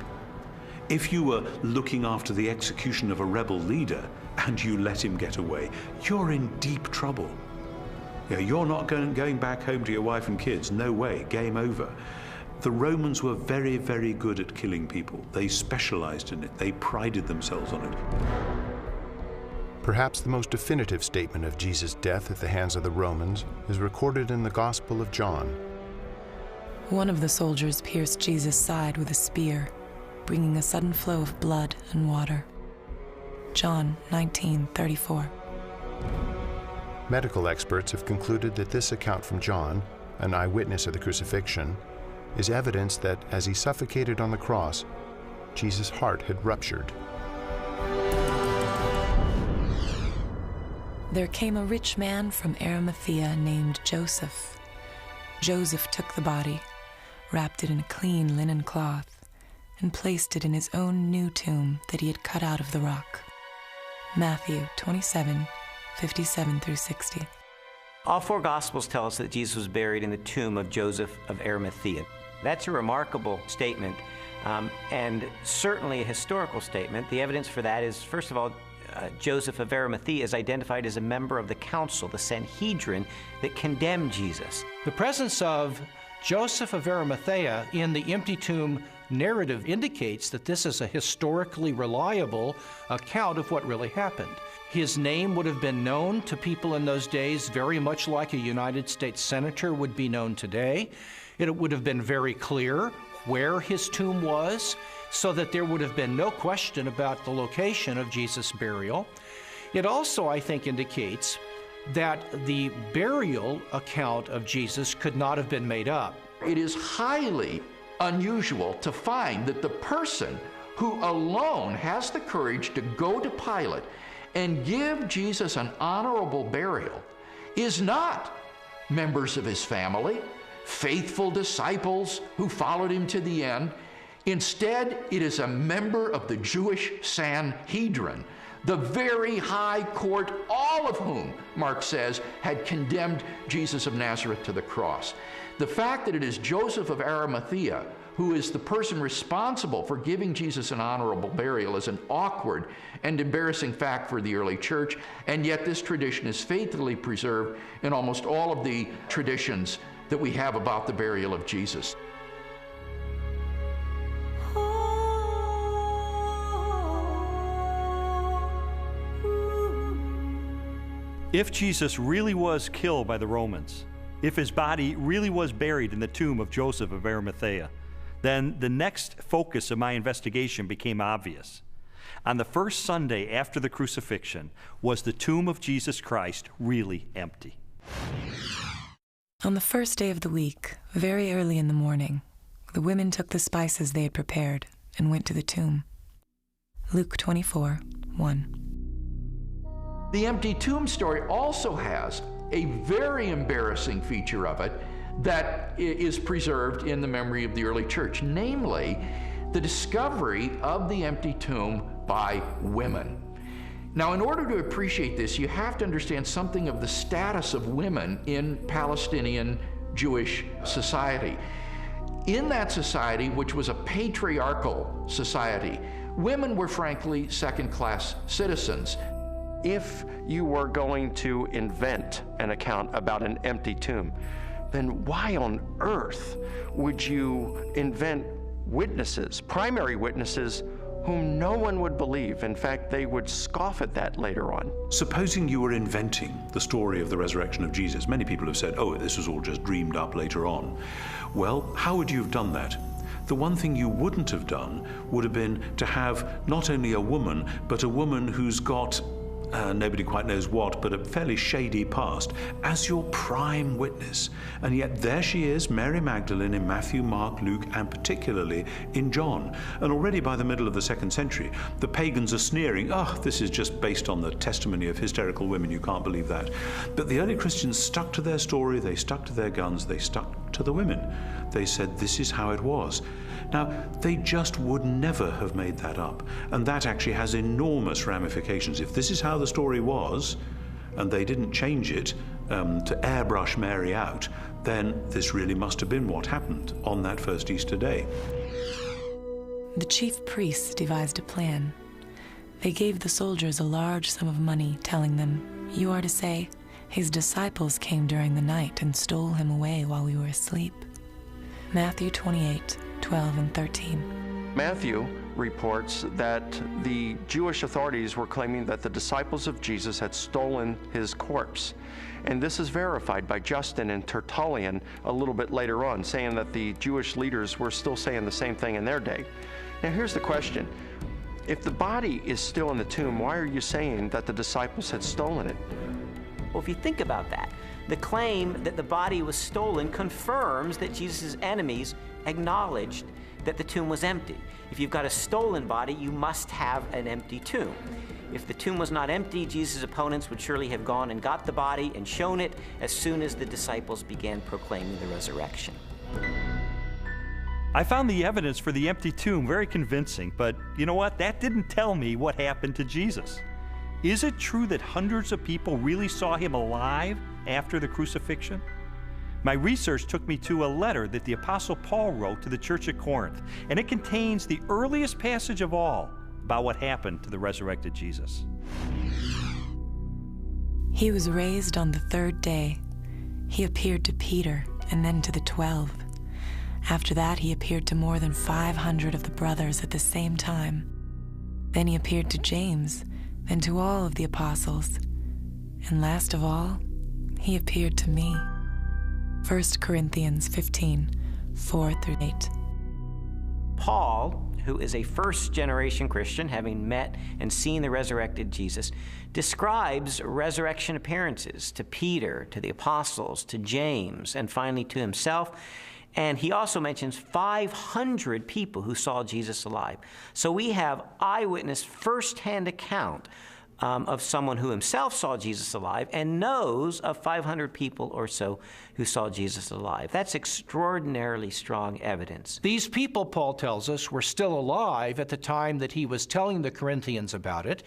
If you were looking after the execution of a rebel leader and you let him get away, you're in deep trouble. You're not going back home to your wife and kids. No way, game over. The Romans were very, very good at killing people. They specialized in it. They prided themselves on it. Perhaps the most definitive statement of Jesus' death at the hands of the Romans is recorded in the Gospel of John. One of the soldiers pierced Jesus' side with a spear, bringing a sudden flow of blood and water. John 19:34. Medical experts have concluded that this account from John, an eyewitness of the crucifixion, is evidence that as he suffocated on the cross, Jesus' heart had ruptured. There came a rich man from Arimathea named Joseph. Joseph took the body, wrapped it in a clean linen cloth, and placed it in his own new tomb that he had cut out of the rock. Matthew 27:57 through 60. All four Gospels tell us that Jesus was buried in the tomb of Joseph of Arimathea. That's a remarkable statement, and certainly a historical statement. The evidence for that is, first of all, Joseph of Arimathea is identified as a member of the council, the Sanhedrin, that condemned Jesus. The presence of Joseph of Arimathea in the empty tomb narrative indicates that this is a historically reliable account of what really happened. His name would have been known to people in those days very much like a United States senator would be known today. It would have been very clear where his tomb was, so that there would have been no question about the location of Jesus' burial. It also, I think, indicates that the burial account of Jesus could not have been made up. It is highly unusual to find that the person who alone has the courage to go to Pilate and give Jesus an honorable burial is not members of his family, faithful disciples who followed him to the end. Instead, it is a member of the Jewish Sanhedrin, the very high court, all of whom, Mark says, had condemned Jesus of Nazareth to the cross. The fact that it is Joseph of Arimathea who is the person responsible for giving Jesus an honorable burial is an awkward and embarrassing fact for the early church, and yet this tradition is faithfully preserved in almost all of the traditions that we have about the burial of Jesus. If Jesus really was killed by the Romans, if his body really was buried in the tomb of Joseph of Arimathea, then the next focus of my investigation became obvious. On the first Sunday after the crucifixion, was the tomb of Jesus Christ really empty? On the first day of the week, very early in the morning, the women took the spices they had prepared and went to the tomb. Luke 24:1. The empty tomb story also has a very embarrassing feature of it that is preserved in the memory of the early church, namely the discovery of the empty tomb by women. Now, in order to appreciate this, you have to understand something of the status of women in Palestinian Jewish society. In that society, which was a patriarchal society, women were frankly second-class citizens. If you were going to invent an account about an empty tomb, then why on earth would you invent witnesses, primary witnesses, whom no one would believe? In fact, they would scoff at that later on. Supposing you were inventing the story of the resurrection of Jesus, many people have said, oh, this was all just dreamed up later on. Well, how would you have done that? The one thing you wouldn't have done would have been to have not only a woman, but a woman who's got nobody quite knows what, but a fairly shady past, as your prime witness. And yet there she is, Mary Magdalene, in Matthew, Mark, Luke, and particularly in John. And already by the middle of the 2nd century, the pagans are sneering, oh, this is just based on the testimony of hysterical women, you can't believe that. But the early Christians stuck to their story, they stuck to their guns, they stuck to the women. They said, this is how it was. Now, they just would never have made that up, and that actually has enormous ramifications. If this is how the story was, and they didn't change it to airbrush Mary out, then this really must have been what happened on that first Easter day. The chief priests devised a plan. They gave the soldiers a large sum of money, telling them, "You are to say, his disciples came during the night and stole him away while we were asleep." Matthew 28:12 and 13. Matthew reports that the Jewish authorities were claiming that the disciples of Jesus had stolen his corpse. And this is verified by Justin and Tertullian a little bit later on, saying that the Jewish leaders were still saying the same thing in their day. Now here's the question. If the body is still in the tomb, why are you saying that the disciples had stolen it? Well, if you think about that, the claim that the body was stolen confirms that Jesus' enemies acknowledged that the tomb was empty. If you've got a stolen body, you must have an empty tomb. If the tomb was not empty, Jesus' opponents would surely have gone and got the body and shown it as soon as the disciples began proclaiming the resurrection. I found the evidence for the empty tomb very convincing, but you know what? That didn't tell me what happened to Jesus. Is it true that hundreds of people really saw him alive after the crucifixion? My research took me to a letter that the Apostle Paul wrote to the church at Corinth, and it contains the earliest passage of all about what happened to the resurrected Jesus. He was raised on the third day. He appeared to Peter and then to the 12. After that, he appeared to more than 500 of the brothers at the same time. Then he appeared to James, then to all of the apostles. And last of all, he appeared to me. 1 Corinthians 15, 4-8. Paul, who is a first-generation Christian, having met and seen the resurrected Jesus, describes resurrection appearances to Peter, to the apostles, to James, and finally to himself. And he also mentions 500 people who saw Jesus alive. So we have eyewitness first-hand account of someone who himself saw Jesus alive and knows of 500 people or so who saw Jesus alive. That's extraordinarily strong evidence. These people, Paul tells us, were still alive at the time that he was telling the Corinthians about it.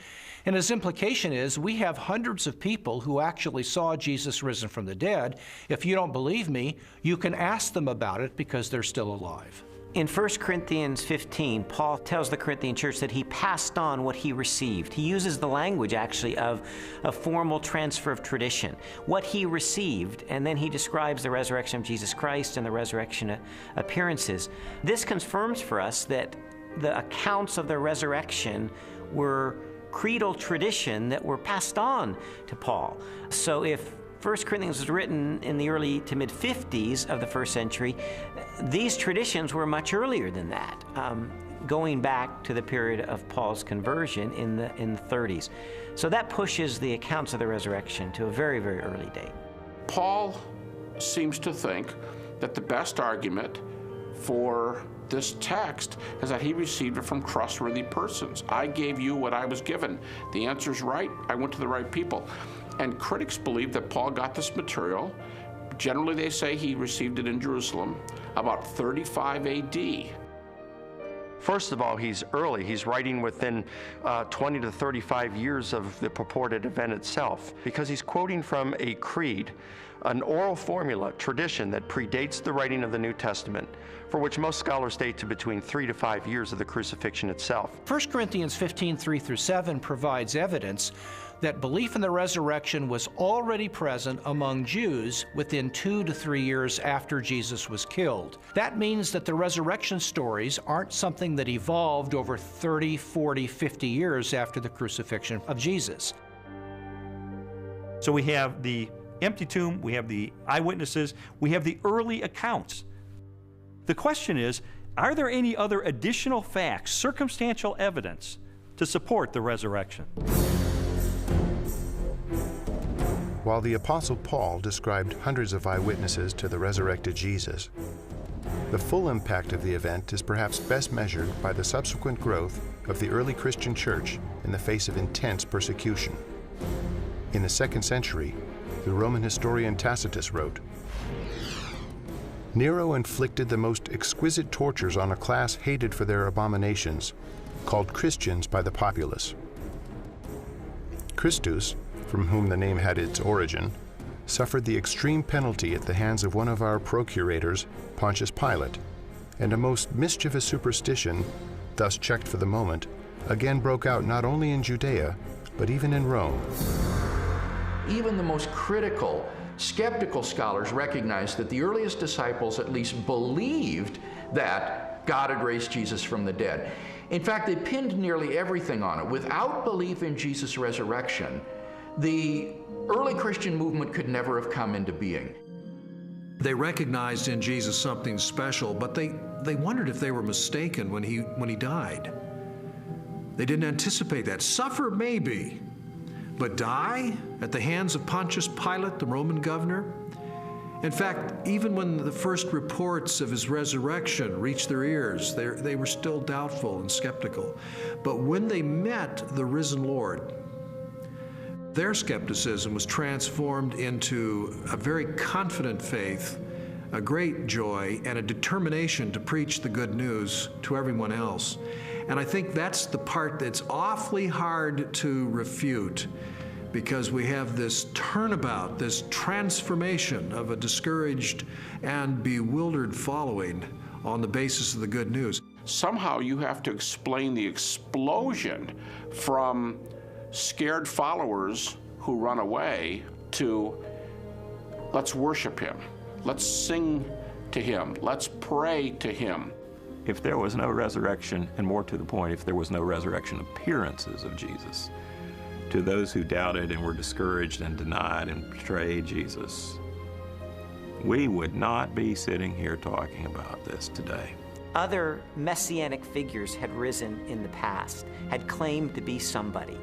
And his implication is we have hundreds of people who actually saw Jesus risen from the dead. If you don't believe me, you can ask them about it because they're still alive. In 1 Corinthians 15, Paul tells the Corinthian church that he passed on what he received. He uses the language, actually, of a formal transfer of tradition. What he received, and then he describes the resurrection of Jesus Christ and the resurrection appearances. This confirms for us that the accounts of the resurrection were creedal tradition that were passed on to Paul. So if 1 Corinthians was written in the early to mid-50s of the first century, these traditions were much earlier than that, going back to the period of Paul's conversion in the 30s. So that pushes the accounts of the resurrection to a very, very early date. Paul seems to think that the best argument for this text is that he received it from trustworthy persons. I gave you what I was given. The answer's right. I went to the right people. And critics believe that Paul got this material. Generally, they say he received it in Jerusalem about 35 AD. First of all, he's early. He's writing within 20 to 35 years of the purported event itself, because he's quoting from a creed, an oral formula, tradition that predates the writing of the New Testament, for which most scholars date to between 3 to 5 years of the crucifixion itself. 1 Corinthians 15, 3-7 provides evidence that belief in the resurrection was already present among Jews within 2 to 3 years after Jesus was killed. That means that the resurrection stories aren't something that evolved over 30, 40, 50 years after the crucifixion of Jesus. So we have the empty tomb, we have the eyewitnesses, we have the early accounts. The question is, are there any other additional facts, circumstantial evidence, to support the resurrection? While the Apostle Paul described hundreds of eyewitnesses to the resurrected Jesus, the full impact of the event is perhaps best measured by the subsequent growth of the early Christian church in the face of intense persecution. In the 2nd century, the Roman historian Tacitus wrote, "Nero inflicted the most exquisite tortures on a class hated for their abominations, called Christians by the populace. Christus, from whom the name had its origin, suffered the extreme penalty at the hands of one of our procurators, Pontius Pilate, and a most mischievous superstition, thus checked for the moment, again broke out not only in Judea, but even in Rome." Even the most critical, skeptical scholars recognize that the earliest disciples at least believed that God had raised Jesus from the dead. In fact, they pinned nearly everything on it. Without belief in Jesus' resurrection, the early Christian movement could never have come into being. They recognized in Jesus something special, but they wondered if they were mistaken when he died. They didn't anticipate that. Suffer maybe, but die at the hands of Pontius Pilate, the Roman governor? In fact, even when the first reports of his resurrection reached their ears, they were still doubtful and skeptical. But when they met the risen Lord, their skepticism was transformed into a very confident faith a great joy and a determination to preach the good news to everyone else. And I think that's the part that's awfully hard to refute, because we have this turnabout, this transformation of a discouraged and bewildered following on the basis of the good news. Somehow you have to explain the explosion from scared followers who run away to let's worship him, let's sing to him, let's pray to him. If there was no resurrection, and more to the point, if there was no resurrection appearances of Jesus, to those who doubted and were discouraged and denied and betrayed Jesus, we would not be sitting here talking about this today. Other messianic figures had risen in the past, had claimed to be somebody,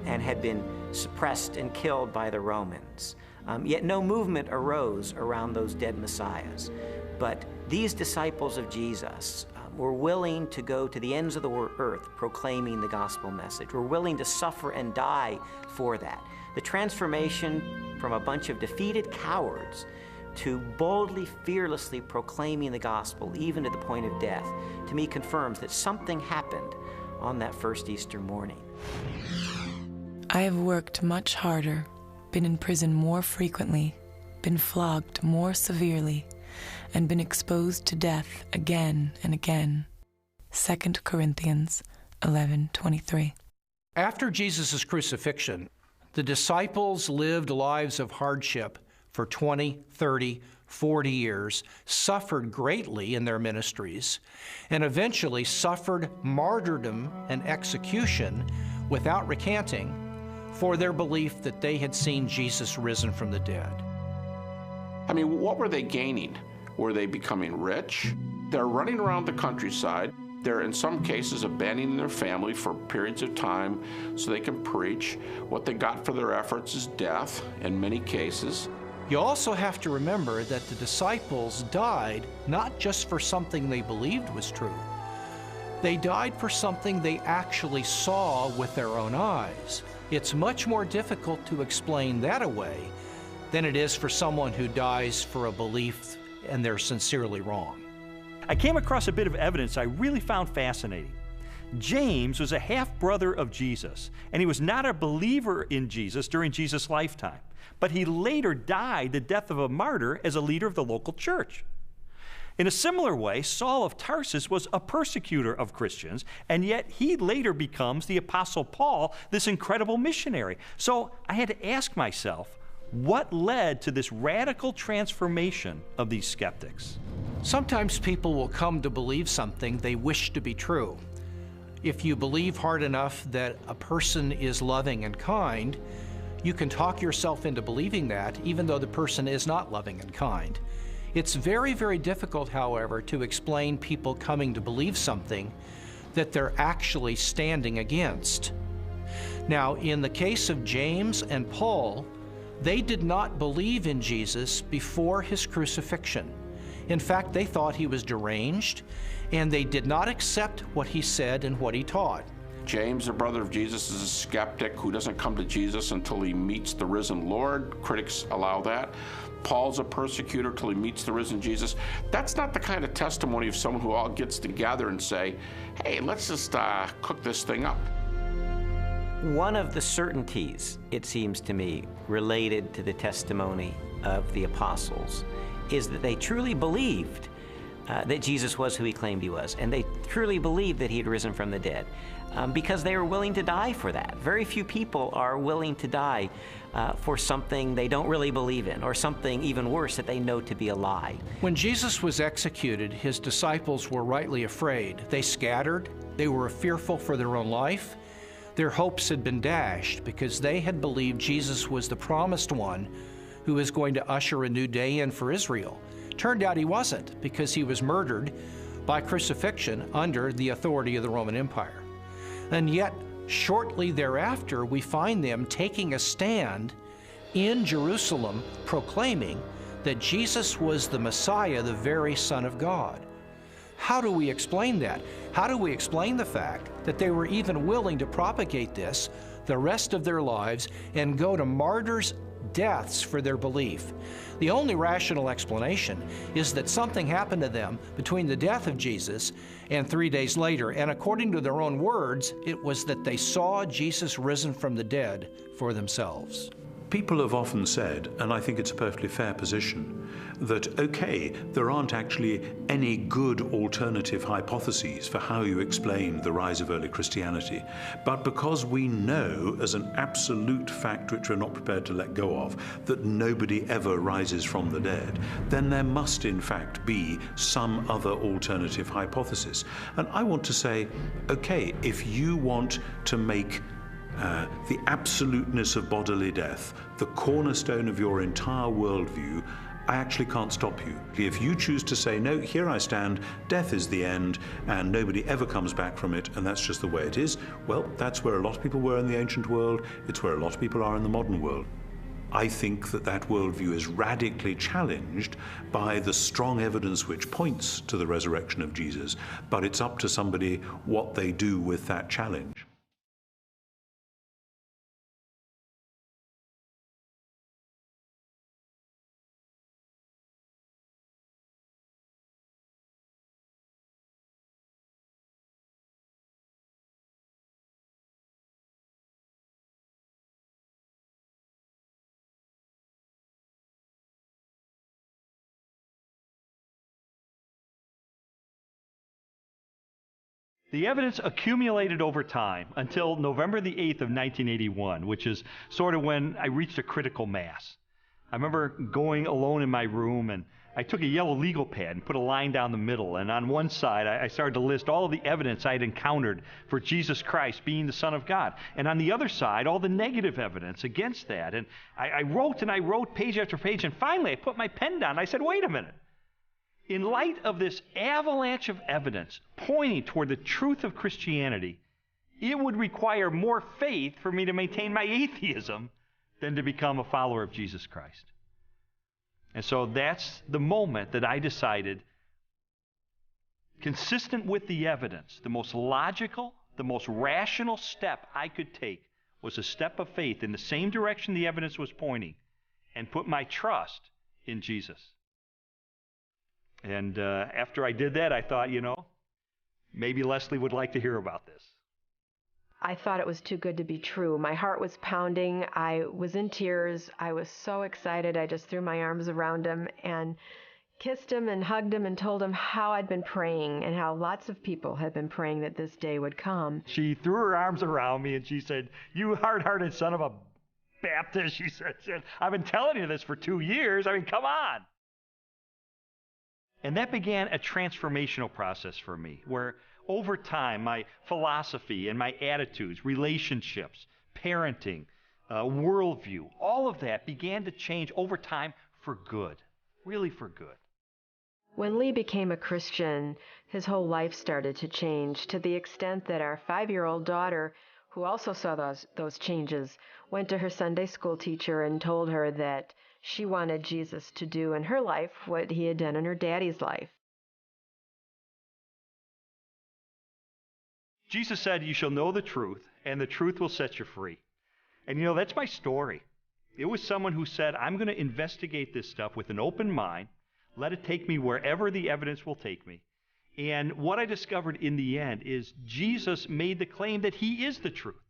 and had been suppressed and killed by the Romans. Yet no movement arose around those dead messiahs. But these disciples of Jesus were willing to go to the ends of the earth proclaiming the gospel message, were willing to suffer and die for that. The transformation from a bunch of defeated cowards to boldly, fearlessly proclaiming the gospel, even to the point of death, to me confirms that something happened on that first Easter morning. I have worked much harder, been in prison more frequently, been flogged more severely, and been exposed to death again and again. 2 Corinthians 11:23. After Jesus' crucifixion, the disciples lived lives of hardship for 20, 30, 40 years, suffered greatly in their ministries, and eventually suffered martyrdom and execution without recanting for their belief that they had seen Jesus risen from the dead. I mean, what were they gaining? Were they becoming rich? They're running around the countryside. They're, in some cases, abandoning their family for periods of time so they can preach. What they got for their efforts is death, in many cases. You also have to remember that the disciples died not just for something they believed was true. They died for something they actually saw with their own eyes. It's much more difficult to explain that away than it is for someone who dies for a belief and they're sincerely wrong. I came across a bit of evidence I really found fascinating. James was a half-brother of Jesus, and he was not a believer in Jesus during Jesus' lifetime, but he later died the death of a martyr as a leader of the local church. In a similar way, Saul of Tarsus was a persecutor of Christians, and yet he later becomes the Apostle Paul, this incredible missionary. So I had to ask myself, what led to this radical transformation of these skeptics? Sometimes people will come to believe something they wish to be true. If you believe hard enough that a person is loving and kind, you can talk yourself into believing that, even though the person is not loving and kind. It's very, very difficult, however, to explain people coming to believe something that they're actually standing against. Now, in the case of James and Paul, they did not believe in Jesus before his crucifixion. In fact, they thought he was deranged, and they did not accept what he said and what he taught. James, the brother of Jesus, is a skeptic who doesn't come to Jesus until he meets the risen Lord. Critics allow that. Paul's a persecutor till he meets the risen Jesus. That's not the kind of testimony of someone who all gets together and say, hey, let's just cook this thing up. One of the certainties, it seems to me, related to the testimony of the apostles is that they truly believed that Jesus was who he claimed he was, and they truly believed that he had risen from the dead, because they were willing to die for that. Very few people are willing to die for something they don't really believe in, or something even worse that they know to be a lie. When Jesus was executed, his disciples were rightly afraid. They scattered. They were fearful for their own life. Their hopes had been dashed because they had believed Jesus was the promised one who was going to usher a new day in for Israel. Turned out he wasn't, because he was murdered by crucifixion under the authority of the Roman Empire. And yet, shortly thereafter, we find them taking a stand in Jerusalem proclaiming that Jesus was the Messiah, the very Son of God. How do we explain that? How do we explain the fact that they were even willing to propagate this the rest of their lives and go to martyrs' deaths for their belief. The only rational explanation is that something happened to them between the death of Jesus and 3 days later, and according to their own words, it was that they saw Jesus risen from the dead for themselves. People have often said, and I think it's a perfectly fair position, that okay, there aren't actually any good alternative hypotheses for how you explain the rise of early Christianity, but because we know as an absolute fact which we're not prepared to let go of, that nobody ever rises from the dead, then there must in fact be some other alternative hypothesis. And I want to say, okay, if you want to make the absoluteness of bodily death the cornerstone of your entire worldview, I actually can't stop you. If you choose to say, no, here I stand, death is the end, and nobody ever comes back from it, and that's just the way it is, well, that's where a lot of people were in the ancient world, it's where a lot of people are in the modern world. I think that that worldview is radically challenged by the strong evidence which points to the resurrection of Jesus, but it's up to somebody what they do with that challenge. The evidence accumulated over time until November the 8th of 1981, which is sort of when I reached a critical mass. I remember going alone in my room, and I took a yellow legal pad and put a line down the middle, and on one side I started to list all of the evidence I had encountered for Jesus Christ being the Son of God, and on the other side all the negative evidence against that. And I wrote and I wrote page after page, and finally I put my pen down and I said, wait a minute. In light of this avalanche of evidence pointing toward the truth of Christianity, it would require more faith for me to maintain my atheism than to become a follower of Jesus Christ. And so that's the moment that I decided, consistent with the evidence, the most logical, the most rational step I could take was a step of faith in the same direction the evidence was pointing, and put my trust in Jesus. And after I did that, I thought, maybe Leslie would like to hear about this. I thought it was too good to be true. My heart was pounding. I was in tears. I was so excited. I just threw my arms around him and kissed him and hugged him and told him how I'd been praying and how lots of people had been praying that this day would come. She threw her arms around me and she said, "You hard-hearted son of a Baptist," she said, "I've been telling you this for 2 years. I mean, come on." And that began a transformational process for me, where over time my philosophy and my attitudes, relationships, parenting, worldview, all of that began to change over time for good, really for good. When Lee became a Christian, his whole life started to change, to the extent that our 5-year-old daughter, who also saw those changes, went to her Sunday school teacher and told her that she wanted Jesus to do in her life what he had done in her daddy's life. Jesus said, "You shall know the truth, and the truth will set you free." And that's my story. It was someone who said, I'm going to investigate this stuff with an open mind, let it take me wherever the evidence will take me. And what I discovered in the end is Jesus made the claim that he is the truth,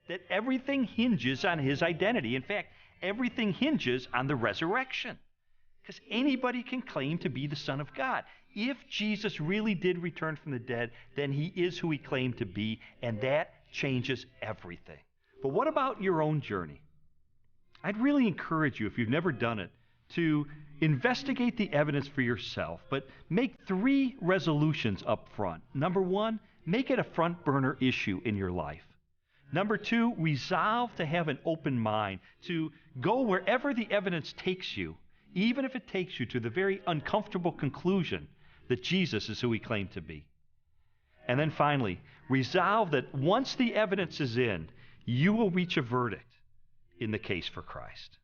that everything hinges on his identity. In fact, everything hinges on the resurrection, because anybody can claim to be the Son of God. If Jesus really did return from the dead, then he is who he claimed to be, and that changes everything. But what about your own journey? I'd really encourage you, if you've never done it, to investigate the evidence for yourself, but make 3 resolutions up front. Number 1, make it a front burner issue in your life. Number 2, resolve to have an open mind, to go wherever the evidence takes you, even if it takes you to the very uncomfortable conclusion that Jesus is who he claimed to be. And then finally, resolve that once the evidence is in, you will reach a verdict in the case for Christ.